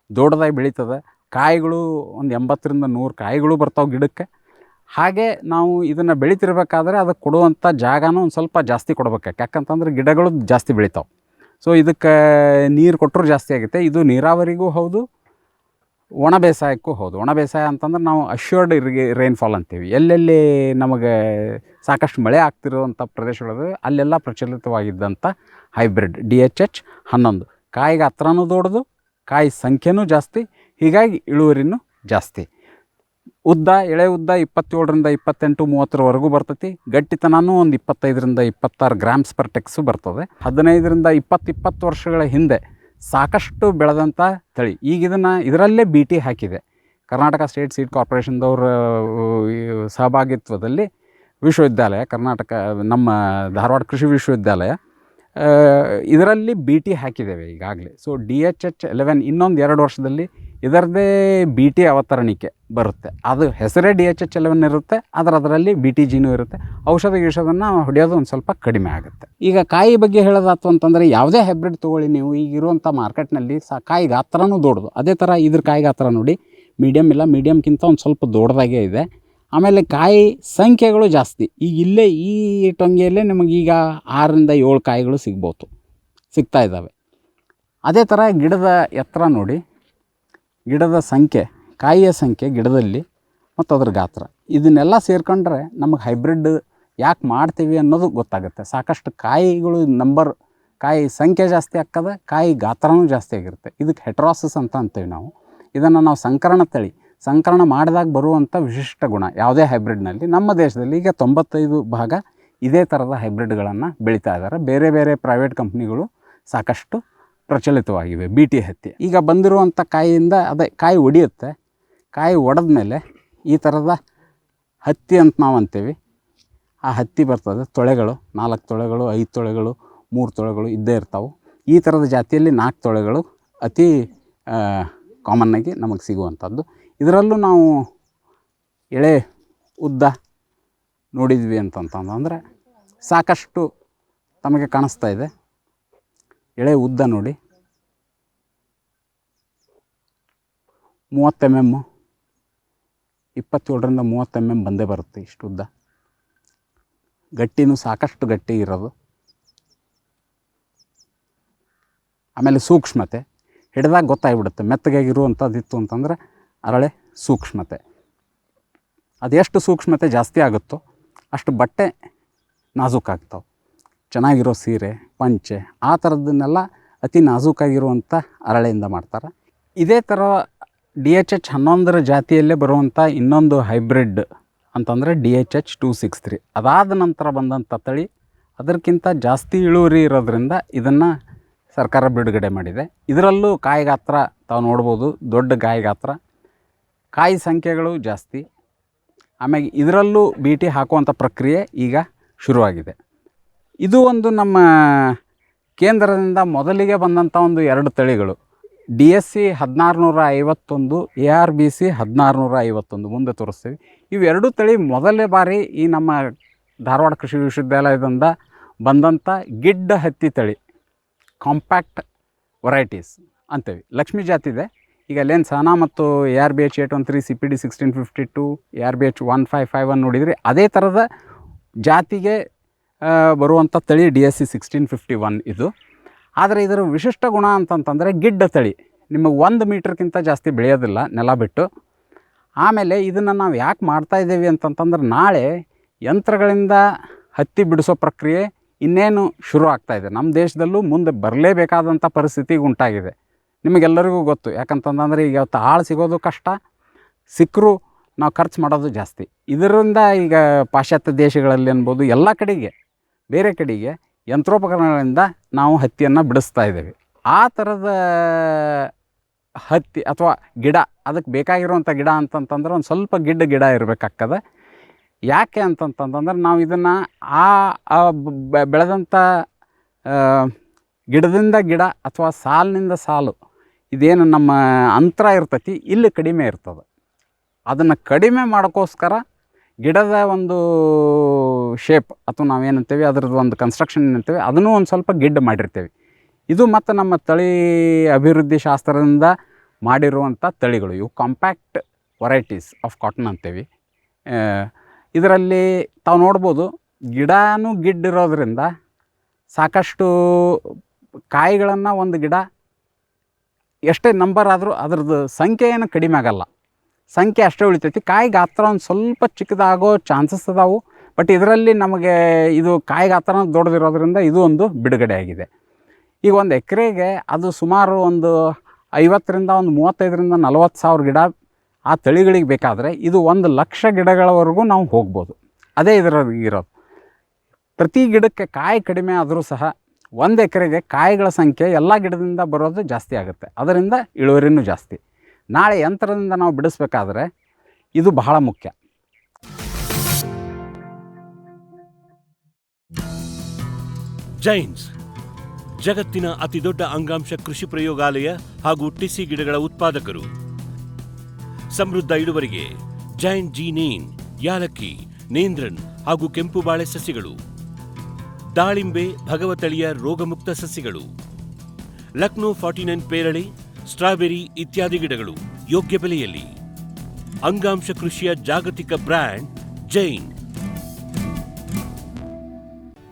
ದೊಡ್ಡದಾಗಿ ಬೆಳೀತದೆ. ಕಾಯಿಗಳು ಒಂದು 80-100 ಕಾಯಿಗಳು ಬರ್ತಾವೆ ಗಿಡಕ್ಕೆ. ಹಾಗೆ ನಾವು ಇದನ್ನು ಬೆಳೀತಿರ್ಬೇಕಾದ್ರೆ ಅದಕ್ಕೆ ಕೊಡುವಂಥ ಜಾಗನೂ ಒಂದು ಸ್ವಲ್ಪ ಜಾಸ್ತಿ ಕೊಡ್ಬೇಕು. ಯಾಕಂತಂದ್ರೆ ಗಿಡಗಳು ಜಾಸ್ತಿ ಬೆಳಿತಾವೆ. ಸೊ ಇದಕ್ಕೆ ನೀರು ಕೊಟ್ಟರು ಜಾಸ್ತಿ ಆಗುತ್ತೆ. ಇದು ನೀರಾವರಿಗೂ ಹೌದು, ಒಣ ಬೇಸಾಯಕ್ಕೂ ಹೌದು. ಒಣ ಬೇಸಾಯ ಅಂತಂದ್ರೆ ನಾವು ಅಶ್ಯೂರ್ಡ್ ರೈನ್ಫಾಲ್ ಅಂತೀವಿ. ಎಲ್ಲೆಲ್ಲಿ ನಮಗೆ ಸಾಕಷ್ಟು ಮಳೆ ಆಗ್ತಿರುವಂಥ ಪ್ರದೇಶಗಳು ಅಲ್ಲೆಲ್ಲ ಪ್ರಚಲಿತವಾಗಿದ್ದಂಥ ಹೈಬ್ರಿಡ್ DHH 11. ಕಾಯಿಗೆ ಹತ್ರನೂ ದೊಡ್ಡದು, ಕಾಯಿ ಸಂಖ್ಯೆನೂ ಜಾಸ್ತಿ, ಹೀಗಾಗಿ ಇಳುವರಿನೂ ಜಾಸ್ತಿ. ಉದ್ದ ಎಳೆ ಉದ್ದ 27-28-30ವರೆಗೂ ಬರ್ತೈತಿ. ಗಟ್ಟಿತನೂ ಒಂದು 25-26 ಗ್ರಾಮ್ಸ್ ಪರ್ ಟೆಕ್ಸು ಬರ್ತದೆ. 15-20 ವರ್ಷಗಳ ಹಿಂದೆ ಸಾಕಷ್ಟು ಬೆಳೆದಂಥ ತಳಿ. ಈಗ ಇದರಲ್ಲೇ BT ಹಾಕಿದೆ. ಕರ್ನಾಟಕ ಸ್ಟೇಟ್ ಸೀಡ್ ಕಾರ್ಪೊರೇಷನ್ದವ್ರ ಸಹಭಾಗಿತ್ವದಲ್ಲಿ ವಿಶ್ವವಿದ್ಯಾಲಯ, ಕರ್ನಾಟಕ ನಮ್ಮ ಧಾರವಾಡ ಕೃಷಿ ವಿಶ್ವವಿದ್ಯಾಲಯ ಇದರಲ್ಲಿ BT ಹಾಕಿದ್ದೇವೆ ಈಗಾಗಲೇ. ಸೊ DHH 11 ಇನ್ನೊಂದು 2 ವರ್ಷದಲ್ಲಿ ಇದರದ್ದೇ BT ಅವತರಣಿಕೆ ಬರುತ್ತೆ. ಅದು ಹೆಸರೇ DHH 11 ಇರುತ್ತೆ, ಅದರಲ್ಲಿ BT ಜೀನು ಇರುತ್ತೆ. ಔಷಧನ ಹೊಡೆಯೋದು ಒಂದು ಸ್ವಲ್ಪ ಕಡಿಮೆ ಆಗುತ್ತೆ. ಈಗ ಕಾಯಿ ಬಗ್ಗೆ ಹೇಳೋದಾಯ್ತು ಅಂತಂದರೆ ಯಾವುದೇ ಹೈಬ್ರಿಡ್ ತೊಗೊಳ್ಳಿ ನೀವು, ಈಗಿರುವಂಥ ಮಾರ್ಕೆಟ್ನಲ್ಲಿ ಕಾಯಿ ಗಾತ್ರನೂ ದೊಡ್ಡದು. ಅದೇ ಥರ ಇದ್ರ ಕಾಯಿ ಗಾತ್ರ ನೋಡಿ, ಮೀಡಿಯಮ್ ಇಲ್ಲ, ಮೀಡಿಯಮ್ಗಿಂತ ಒಂದು ಸ್ವಲ್ಪ ದೊಡ್ಡದಾಗೇ ಇದೆ. ಆಮೇಲೆ ಕಾಯಿ ಸಂಖ್ಯೆಗಳು ಜಾಸ್ತಿ. ಈಗ ಇಲ್ಲೇ ಈ ಟೊಂಗೆಯಲ್ಲೇ ನಿಮಗೀಗ 6-7 ಕಾಯಿಗಳು ಸಿಗ್ತಾ ಇದ್ದಾವೆ. ಅದೇ ಥರ ಗಿಡದ ಎತ್ತರ ನೋಡಿ, ಗಿಡದ ಸಂಖ್ಯೆ, ಕಾಯಿಯ ಸಂಖ್ಯೆ ಗಿಡದಲ್ಲಿ ಮತ್ತು ಅದ್ರ ಗಾತ್ರ, ಇದನ್ನೆಲ್ಲ ಸೇರ್ಕೊಂಡ್ರೆ ನಮಗೆ ಹೈಬ್ರಿಡ್ ಯಾಕೆ ಮಾಡ್ತೀವಿ ಅನ್ನೋದು ಗೊತ್ತಾಗುತ್ತೆ. ಸಾಕಷ್ಟು ಕಾಯಿಗಳು ಕಾಯಿ ಸಂಖ್ಯೆ ಜಾಸ್ತಿ ಆಗ್ತದೆ, ಕಾಯಿ ಗಾತ್ರನೂ ಜಾಸ್ತಿ ಆಗಿರುತ್ತೆ. ಇದಕ್ಕೆ ಹೆಟ್ರಾಸಿಸ್ ಅಂತ ಅಂತೀವಿ ನಾವು. ಇದನ್ನು ನಾವು ಸಂಕರಣ ಮಾಡಿದಾಗ ಬರುವಂಥ ವಿಶಿಷ್ಟ ಗುಣ ಯಾವುದೇ ಹೈಬ್ರಿಡ್ನಲ್ಲಿ. ನಮ್ಮ ದೇಶದಲ್ಲಿ ಈಗ 95% ಇದೇ ಥರದ ಹೈಬ್ರಿಡ್ಗಳನ್ನು ಬೆಳೀತಾ ಇದ್ದಾರೆ. ಬೇರೆ ಬೇರೆ ಪ್ರೈವೇಟ್ ಕಂಪ್ನಿಗಳು ಸಾಕಷ್ಟು ಪ್ರಚಲಿತವಾಗಿವೆ ಬಿ ಟಿ ಹತ್ತಿ. ಈಗ ಬಂದಿರುವಂಥ ಕಾಯಿಯಿಂದ ಅದೇ ಕಾಯಿ ಒಡೆಯುತ್ತೆ. ಕಾಯಿ ಒಡೆದ ಮೇಲೆ ಈ ಥರದ ಹತ್ತಿ ಅಂತ ನಾವು ಅಂತೀವಿ. ಆ ಹತ್ತಿ ಬರ್ತದೆ, ತೊಳೆಗಳು 4 ತೊಳೆಗಳು, 5 ತೊಳೆಗಳು, 3 ತೊಳೆಗಳು ಇದ್ದೇ ಇರ್ತಾವೆ. ಈ ಥರದ ಜಾತಿಯಲ್ಲಿ 4 ತೊಳೆಗಳು ಅತಿ ಕಾಮನ್ನಾಗಿ ನಮಗೆ ಸಿಗುವಂಥದ್ದು. ಇದರಲ್ಲೂ ನಾವು ಎಳೆ ಉದ್ದ ನೋಡಿದ್ವಿ ಅಂತಂತಂದರೆ ಸಾಕಷ್ಟು ತಮಗೆ ಕಾಣಿಸ್ತಾ ಇದೆ. ಎಳೆ ಉದ್ದ ನೋಡಿ 30 mm, 27ರಿಂದ 30 mm ಬಂದೇ ಬರುತ್ತೆ. ಇಷ್ಟು ಉದ್ದ, ಗಟ್ಟಿನೂ ಸಾಕಷ್ಟು ಗಟ್ಟಿ ಇರೋದು. ಆಮೇಲೆ ಸೂಕ್ಷ್ಮತೆ ಹಿಡಿದಾಗ ಗೊತ್ತಾಗ್ಬಿಡುತ್ತೆ. ಮೆತ್ತಗಾಗಿರುವಂಥದ್ದಿತ್ತು ಅಂತಂದರೆ ಅರಳೆ ಸೂಕ್ಷ್ಮತೆ. ಅದೆಷ್ಟು ಸೂಕ್ಷ್ಮತೆ ಜಾಸ್ತಿ ಆಗುತ್ತೋ ಅಷ್ಟು ಬಟ್ಟೆ ನಾಜೂಕಾಗ್ತಾವೆ. ಚೆನ್ನಾಗಿರೋ ಸೀರೆ, ಪಂಚೆ ಆ ಥರದ್ದನ್ನೆಲ್ಲ ಅತಿ ನಾಜೂಕಾಗಿರುವಂಥ ಅರಳೆಯಿಂದ ಮಾಡ್ತಾರೆ. ಇದೇ ಥರ DHH 11 ಜಾತಿಯಲ್ಲೇ ಬರುವಂಥ ಇನ್ನೊಂದು ಹೈಬ್ರಿಡ್ ಅಂತಂದರೆ DHH 263. ಅದಾದ ನಂತರ ಬಂದಂಥ ತಳಿ ಅದಕ್ಕಿಂತ ಜಾಸ್ತಿ ಇಳುವರಿ ಇರೋದ್ರಿಂದ ಇದನ್ನು ಸರ್ಕಾರ ಬಿಡುಗಡೆ ಮಾಡಿದೆ. ಇದರಲ್ಲೂ ಕಾಯಿ ಗಾತ್ರ ತಾವು ನೋಡ್ಬೋದು, ದೊಡ್ಡ ಕಾಯಿ ಗಾತ್ರ, ಕಾಯಿ ಸಂಖ್ಯೆಗಳು ಜಾಸ್ತಿ. ಆಮೇಲೆ ಇದರಲ್ಲೂ BT ಹಾಕುವಂಥ ಪ್ರಕ್ರಿಯೆ ಈಗ ಶುರುವಾಗಿದೆ. ಇದು ಒಂದು ನಮ್ಮ ಕೇಂದ್ರದಿಂದ ಮೊದಲಿಗೆ ಬಂದಂಥ ಒಂದು 2 ತಳಿಗಳು, DSC 1651, ARBC 1651 ಮುಂದೆ ತೋರಿಸ್ತೀವಿ. ಇವೆರಡೂ ತಳಿ ಮೊದಲನೇ ಬಾರಿ ಈ ನಮ್ಮ ಧಾರವಾಡ ಕೃಷಿ ವಿಶ್ವವಿದ್ಯಾಲಯದಿಂದ ಬಂದಂಥ ಗಿಡ್ಡ ಹತ್ತಿ ತಳಿ, ಕಾಂಪ್ಯಾಕ್ಟ್ ವೆರೈಟೀಸ್ ಅಂತೇವಿ. ಲಕ್ಷ್ಮೀ ಜಾತಿ ಇದೆ. ಈಗ ಅಲ್ಲೇನು ಸಹನಾ ಮತ್ತು ARBH 813, CPD 1652, ARBH 1551 ನೋಡಿದರೆ ಅದೇ ಥರದ ಜಾತಿಗೆ ಬರುವಂಥ ತಳಿ DSC 1651 ಇದು. ಆದರೆ ಇದರ ವಿಶಿಷ್ಟ ಗುಣ ಅಂತಂತಂದರೆ ಗಿಡ್ಡ ತಳಿ, ನಿಮಗೆ 1 ಮೀಟ್ರ್ಗಿಂತ ಜಾಸ್ತಿ ಬೆಳೆಯೋದಿಲ್ಲ ನೆಲ ಬಿಟ್ಟು. ಆಮೇಲೆ ಇದನ್ನು ನಾವು ಯಾಕೆ ಮಾಡ್ತಾಯಿದ್ದೇವೆ ಅಂತಂತಂದ್ರೆ ನಾಳೆ ಯಂತ್ರಗಳಿಂದ ಹತ್ತಿ ಬಿಡಿಸೋ ಪ್ರಕ್ರಿಯೆ ಇನ್ನೇನು ಶುರು ಆಗ್ತಾಯಿದೆ. ನಮ್ಮ ದೇಶದಲ್ಲೂ ಮುಂದೆ ಬರಲೇಬೇಕಾದಂಥ ಪರಿಸ್ಥಿತಿ ಉಂಟಾಗಿದೆ. ನಿಮಗೆಲ್ಲರಿಗೂ ಗೊತ್ತು. ಯಾಕಂತಂದರೆ ಈಗ ಆಳು ಸಿಗೋದು ಕಷ್ಟ, ಸಿಕ್ಕರೂ ನಾವು ಖರ್ಚು ಮಾಡೋದು ಜಾಸ್ತಿ. ಇದರಿಂದ ಈಗ ಪಾಶ್ಚಾತ್ಯ ದೇಶಗಳಲ್ಲಿ ಅನ್ಬೋದು ಎಲ್ಲ ಕಡೆಗೆ, ಬೇರೆ ಕಡೆಗೆ ಯಂತ್ರೋಪಕರಣಗಳಿಂದ ನಾವು ಹತ್ತಿಯನ್ನು ಬಿಡಿಸ್ತಾ ಇದ್ದೇವೆ. ಆ ಥರದ ಹತ್ತಿ ಅಥವಾ ಗಿಡ, ಅದಕ್ಕೆ ಬೇಕಾಗಿರುವಂಥ ಗಿಡ ಅಂತಂತಂದ್ರೆ ಒಂದು ಸ್ವಲ್ಪ ಗಿಡ ಇರಬೇಕಾಗ್ತದೆ. ಯಾಕೆ ಅಂತಂತಂದ್ರೆ ನಾವು ಇದನ್ನು ಬೆಳೆದಂಥ ಗಿಡದಿಂದ ಗಿಡ ಅಥವಾ ಸಾಲಿನಿಂದ ಸಾಲು, ಇದೇನು ನಮ್ಮ ಅಂತರ ಇರ್ತೈತಿ ಇಲ್ಲಿ ಕಡಿಮೆ ಇರ್ತದೆ. ಅದನ್ನು ಕಡಿಮೆ ಮಾಡೋಕ್ಕೋಸ್ಕರ ಗಿಡದ ಒಂದು ಶೇಪ್ ಅಥವಾ ನಾವೇನಂತೇವೆ ಅದರದ್ದು ಒಂದು ಕನ್ಸ್ಟ್ರಕ್ಷನ್ ಏನಂತೇವೆ ಅದನ್ನು ಒಂದು ಸ್ವಲ್ಪ ಗಿಡ್ಡ ಮಾಡಿರ್ತೇವೆ. ಇದು ಮತ್ತು ನಮ್ಮ ತಳಿ ಅಭಿವೃದ್ಧಿ ಶಾಸ್ತ್ರದಿಂದ ಮಾಡಿರುವಂಥ ತಳಿಗಳು. ಇವು ಕಾಂಪ್ಯಾಕ್ಟ್ ವೆರೈಟೀಸ್ ಆಫ್ ಕಾಟನ್ ಅಂತೇವೆ. ಇದರಲ್ಲಿ ತಾವು ನೋಡ್ಬೋದು, ಗಿಡನೂ ಗಿಡ್ಡಿರೋದ್ರಿಂದ ಸಾಕಷ್ಟು ಕಾಯಿಗಳನ್ನು ಒಂದು ಗಿಡ ಎಷ್ಟೇ ನಂಬರ್ ಆದರೂ ಅದರದ್ದು ಸಂಖ್ಯೆ ಏನು ಕಡಿಮೆ ಆಗಲ್ಲ, ಸಂಖ್ಯೆ ಅಷ್ಟೇ ಉಳಿತೈತಿ. ಕಾಯಿ ಗಾತ್ರ ಒಂದು ಸ್ವಲ್ಪ ಚಿಕ್ಕದಾಗೋ ಚಾನ್ಸಸ್ ಅದಾವು. ಬಟ್ ಇದರಲ್ಲಿ ನಮಗೆ ಇದು ಕಾಯಿ ಗಾತ್ರ ದೊಡ್ಡದಿರೋದ್ರಿಂದ ಇದು ಒಂದು ಬಿಡುಗಡೆ ಆಗಿದೆ. ಈಗ ಒಂದು ಎಕರೆಗೆ ಅದು ಸುಮಾರು ಒಂದು 50ರಿಂದ ಒಂದು 35ರಿಂದ 40 ಸಾವಿರ ಗಿಡ ಆ ತಳಿಗಳಿಗೆ ಬೇಕಾದರೆ ಇದು 1 ಲಕ್ಷ ಗಿಡಗಳವರೆಗೂ ನಾವು ಹೋಗ್ಬೋದು. ಅದೇ ಇರೋದು. ಪ್ರತಿ ಗಿಡಕ್ಕೆ ಕಾಯಿ ಕಡಿಮೆ ಆದರೂ ಸಹ 1 ಎಕರೆಗೆ ಕಾಯಿಗಳ ಸಂಖ್ಯೆ ಎಲ್ಲ ಗಿಡದಿಂದ ಬರೋದು ಜಾಸ್ತಿ ಆಗುತ್ತೆ. ಅದರಿಂದ ಇಳುವರಿನೂ ಜಾಸ್ತಿ. ನಾಳೆ ಯಂತ್ರದಿಂದ ನಾವು ಬಿಡಿಸ್ಬೇಕಾದ್ರೆ ಇದು ಬಹಳ ಮುಖ್ಯ. ಜೈನ್ಸ್ ಜಗತ್ತಿನ ಅತಿದೊಡ್ಡ ಅಂಗಾಂಶ ಕೃಷಿ ಪ್ರಯೋಗಾಲಯ ಹಾಗೂ ಟಿಸಿ ಗಿಡಗಳ ಉತ್ಪಾದಕರು. ಸಮೃದ್ಧ ಇಳುವರಿಗೆ ಜೈನ್ ಜೀನೇನ್, ಯಾಲಕ್ಕಿ, ನೇಂದ್ರನ್ ಹಾಗೂ ಕೆಂಪು ಬಾಳೆ ಸಸಿಗಳು, ದಾಳಿಂಬೆ, ಭಗವತಳಿಯ ರೋಗಮುಕ್ತ ಸಸಿಗಳು, ಲಕ್ನೋ 49 ಪೇರಳೆ, ಸ್ಟ್ರಾಬೆರಿ ಇತ್ಯಾದಿ ಗಿಡಗಳು ಯೋಗ್ಯ ಬೆಲೆಯಲ್ಲಿ. ಅಂಗಾಂಶ ಕೃಷಿಯ ಜಾಗತಿಕ ಬ್ರ್ಯಾಂಡ್ ಜೈನ್.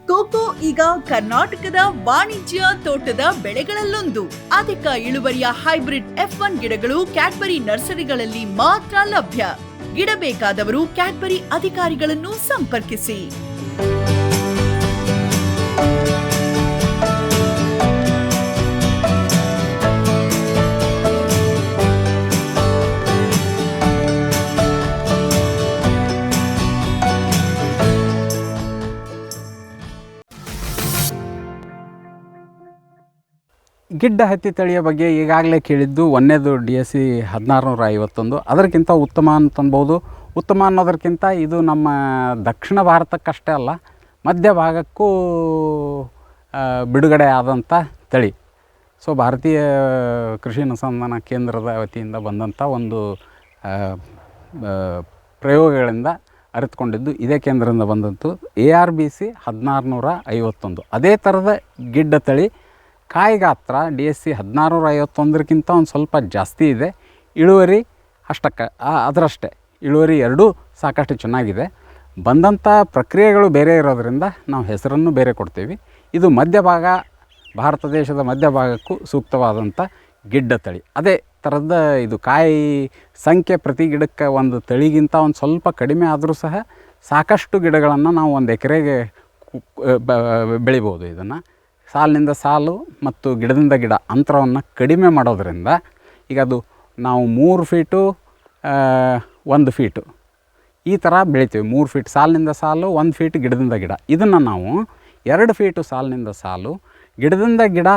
ಕೋಕೋ ಈಗ ಕರ್ನಾಟಕದ ವಾಣಿಜ್ಯ ತೋಟದ ಬೆಳೆಗಳಲ್ಲೊಂದು. ಅಧಿಕ ಇಳುವರಿಯ ಹೈಬ್ರಿಡ್ F1 ಗಿಡಗಳು ಕ್ಯಾಡ್ಬರಿ ನರ್ಸರಿಗಳಲ್ಲಿ ಮಾತ್ರ ಲಭ್ಯ. ಗಿಡ ಬೇಕಾದವರು ಕ್ಯಾಡ್ಬರಿ ಅಧಿಕಾರಿಗಳನ್ನು ಸಂಪರ್ಕಿಸಿ. ಗಿಡ್ಡ ಹತ್ತಿ ತಳಿಯ ಬಗ್ಗೆ ಈಗಾಗಲೇ ಕೇಳಿದ್ದು ಒಂದನೇದು DSC 1651, ಅದಕ್ಕಿಂತ ಉತ್ತಮ ಅಂತನ್ಬೋದು. ಉತ್ತಮ ಅನ್ನೋದಕ್ಕಿಂತ ಇದು ನಮ್ಮ ದಕ್ಷಿಣ ಭಾರತಕ್ಕಷ್ಟೇ ಅಲ್ಲ, ಮಧ್ಯ ಭಾಗಕ್ಕೂ ಬಿಡುಗಡೆ ಆದಂಥ ತಳಿ. ಸೊ ಭಾರತೀಯ ಕೃಷಿ ಅನುಸಂಧಾನ ಕೇಂದ್ರದ ವತಿಯಿಂದ ಬಂದಂಥ ಒಂದು ಪ್ರಯೋಗಗಳಿಂದ ಅರಿತುಕೊಂಡಿದ್ದು ಇದೇ ಕೇಂದ್ರದಿಂದ ಬಂದಂತು ARBC 1651. ಅದೇ ಥರದ ಗಿಡ್ಡ ತಳಿ. ಕಾಯಿ ಗಾತ್ರ DSC 1651ಕ್ಕಿಂತ ಒಂದು ಸ್ವಲ್ಪ ಜಾಸ್ತಿ ಇದೆ. ಇಳುವರಿ ಅಷ್ಟಕ್ಕೆ ಅದರಷ್ಟೇ, ಇಳುವರಿ ಎರಡೂ ಸಾಕಷ್ಟು ಚೆನ್ನಾಗಿದೆ. ಬಂದಂಥ ಪ್ರಕ್ರಿಯೆಗಳು ಬೇರೆ ಇರೋದರಿಂದ ನಾವು ಹೆಸರನ್ನು ಬೇರೆ ಕೊಡ್ತೀವಿ. ಇದು ಮಧ್ಯಭಾಗ, ಭಾರತ ದೇಶದ ಮಧ್ಯಭಾಗಕ್ಕೂ ಸೂಕ್ತವಾದಂಥ ಗಿಡ್ಡ ತಳಿ. ಅದೇ ಥರದ ಇದು ಕಾಯಿ ಸಂಖ್ಯೆ ಪ್ರತಿ ಗಿಡಕ್ಕೆ ಒಂದು ತಳಿಗಿಂತ ಒಂದು ಸ್ವಲ್ಪ ಕಡಿಮೆ ಆದರೂ ಸಹ ಸಾಕಷ್ಟು ಗಿಡಗಳನ್ನು ನಾವು ಒಂದು ಎಕರೆಗೆ ಬೆಳಿಬೋದು. ಇದನ್ನು ಸಾಲಿನಿಂದ ಸಾಲು ಮತ್ತು ಗಿಡದಿಂದ ಗಿಡ ಅಂತರವನ್ನು ಕಡಿಮೆ ಮಾಡೋದರಿಂದ, ಈಗ ಅದು ನಾವು 3 ಫೀಟು 1 ಫೀಟು ಈ ಥರ ಬೆಳಿತೀವಿ. 3 ಫೀಟ್ ಸಾಲಿನಿಂದ ಸಾಲು, 1 ಫೀಟ್ ಗಿಡದಿಂದ ಗಿಡ. ಇದನ್ನು ನಾವು 2 ಫೀಟು ಸಾಲಿನಿಂದ ಸಾಲು, ಗಿಡದಿಂದ ಗಿಡ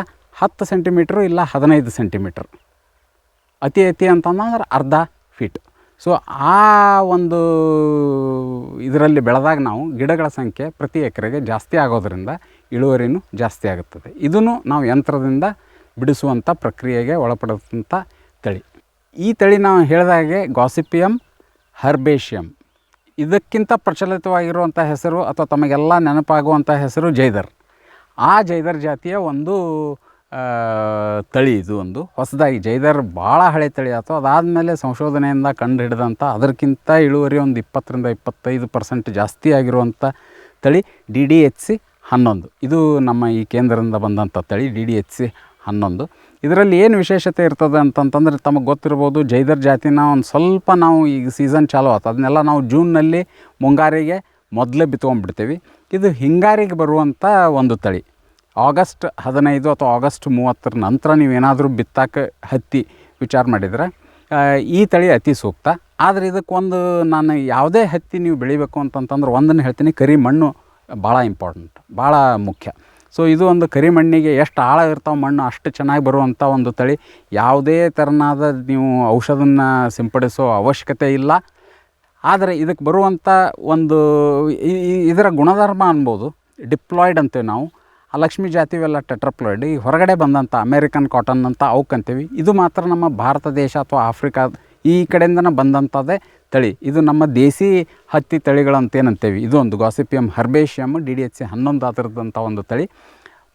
10 ಸೆಂಟಿಮೀಟ್ರು ಇಲ್ಲ 15 ಸೆಂಟಿಮೀಟ್ರ್, ಅತಿ ಅಂತಂದ್ರೆ ಅರ್ಧ ಫೀಟ್. ಸೊ ಆ ಒಂದು ಇದರಲ್ಲಿ ಬೆಳೆದಾಗ ನಾವು ಗಿಡಗಳ ಸಂಖ್ಯೆ ಪ್ರತಿ ಎಕರೆಗೆ ಜಾಸ್ತಿ ಆಗೋದರಿಂದ ಇಳುವರಿನೂ ಜಾಸ್ತಿ ಆಗುತ್ತದೆ. ಇದನ್ನು ನಾವು ಯಂತ್ರದಿಂದ ಬಿಡಿಸುವಂಥ ಪ್ರಕ್ರಿಯೆಗೆ ಒಳಪಡುವಂಥ ತಳಿ. ಈ ತಳಿ ನಾವು ಹೇಳಿದಾಗೆ ಗಾಸಿಪಿಯಮ್ ಹರ್ಬೇಷಿಯಮ್. ಇದಕ್ಕಿಂತ ಪ್ರಚಲಿತವಾಗಿರುವಂಥ ಹೆಸರು ಅಥವಾ ತಮಗೆಲ್ಲ ನೆನಪಾಗುವಂಥ ಹೆಸರು ಜೈದರ್. ಆ ಜೈದರ್ ಜಾತಿಯ ಒಂದು ತಳಿ. ಇದು ಒಂದು ಹೊಸದಾಗಿ ಜೈದರ್ ಭಾಳ ಹಳೆ ತಳಿ ಆಯಿತು. ಅದಾದಮೇಲೆ ಸಂಶೋಧನೆಯಿಂದ ಕಂಡು ಹಿಡಿದಂಥ ಅದಕ್ಕಿಂತ ಇಳುವರಿ ಒಂದು 20-25% ಜಾಸ್ತಿ ಆಗಿರುವಂಥ ತಳಿ DDHC 11. ಇದು ನಮ್ಮ ಈ ಕೇಂದ್ರದಿಂದ ಬಂದಂಥ ತಳಿ DDHC 11. ಇದರಲ್ಲಿ ಏನು ವಿಶೇಷತೆ ಇರ್ತದೆ ಅಂತಂತಂದರೆ, ತಮಗೆ ಗೊತ್ತಿರ್ಬೋದು, ಜೈದರ್ ಜಾತಿನ ಒಂದು ಸ್ವಲ್ಪ ನಾವು ಈಗ ಸೀಸನ್ ಚಾಲು ಆಯ್ತು ಅದನ್ನೆಲ್ಲ ನಾವು ಜೂನ್ನಲ್ಲಿ ಮುಂಗಾರಿಗೆ ಮೊದಲೇ ಬಿತ್ಕೊಂಡ್ಬಿಡ್ತೀವಿ. ಇದು ಹಿಂಗಾರಿಗೆ ಬರುವಂಥ ಒಂದು ತಳಿ. ಆಗಸ್ಟ್ 15 ಅಥವಾ ಆಗಸ್ಟ್ 30 ನಂತರ ನೀವೇನಾದರೂ ಬಿತ್ತಾಕ ಹತ್ತಿ ವಿಚಾರ ಮಾಡಿದರೆ ಈ ತಳಿ ಅತಿ ಸೂಕ್ತ. ಆದರೆ ಇದಕ್ಕೊಂದು ನಾನು ಯಾವುದೇ ಹತ್ತಿ ನೀವು ಬೆಳಿಬೇಕು ಅಂತಂತಂದ್ರೆ ಒಂದನ್ನು ಹೇಳ್ತೀನಿ, ಕರಿ ಮಣ್ಣು ಭಾಳ ಇಂಪಾರ್ಟೆಂಟ್, ಭಾಳ ಮುಖ್ಯ. ಸೊ ಇದು ಒಂದು ಕರಿ ಮಣ್ಣಿಗೆ ಎಷ್ಟು ಆಳ ಇರ್ತಾವೆ ಮಣ್ಣು ಅಷ್ಟು ಚೆನ್ನಾಗಿ ಬರುವಂಥ ಒಂದು ತಳಿ. ಯಾವುದೇ ಥರನಾದ ನೀವು ಔಷಧನ ಸಿಂಪಡಿಸೋ ಅವಶ್ಯಕತೆ ಇಲ್ಲ. ಆದರೆ ಇದಕ್ಕೆ ಬರುವಂಥ ಒಂದು ಇದರ ಗುಣಧರ್ಮ ಅನ್ಬೋದು, ಡಿಪ್ಲಾಯ್ಡ್ ಅಂತೇವೆ ನಾವು. ಆ ಲಕ್ಷ್ಮೀ ಜಾತಿವೆಲ್ಲ ಟೆಟ್ರಾಪ್ಲಾಯ್ಡ್. ಈ ಹೊರಗಡೆ ಬಂದಂಥ ಅಮೇರಿಕನ್ ಕಾಟನ್ ಅಂತ ಅವಕ್ಕಂತೀವಿ. ಇದು ಮಾತ್ರ ನಮ್ಮ ಭಾರತ ದೇಶ ಅಥವಾ ಆಫ್ರಿಕಾ ಈ ಕಡೆಯಿಂದನೇ ಬಂದಂಥದ್ದೇ ತಳಿ. ಇದು ನಮ್ಮ ದೇಸಿ ಹತ್ತಿ ತಳಿಗಳಂತೇನಂತೇವಿ. ಇದು ಒಂದು ಗಾಸಿಪಿಯಮ್ ಹರ್ಬೇಷಿಯಮ್ DDHC 11 ಅದರದಂಥ ಒಂದು ತಳಿ.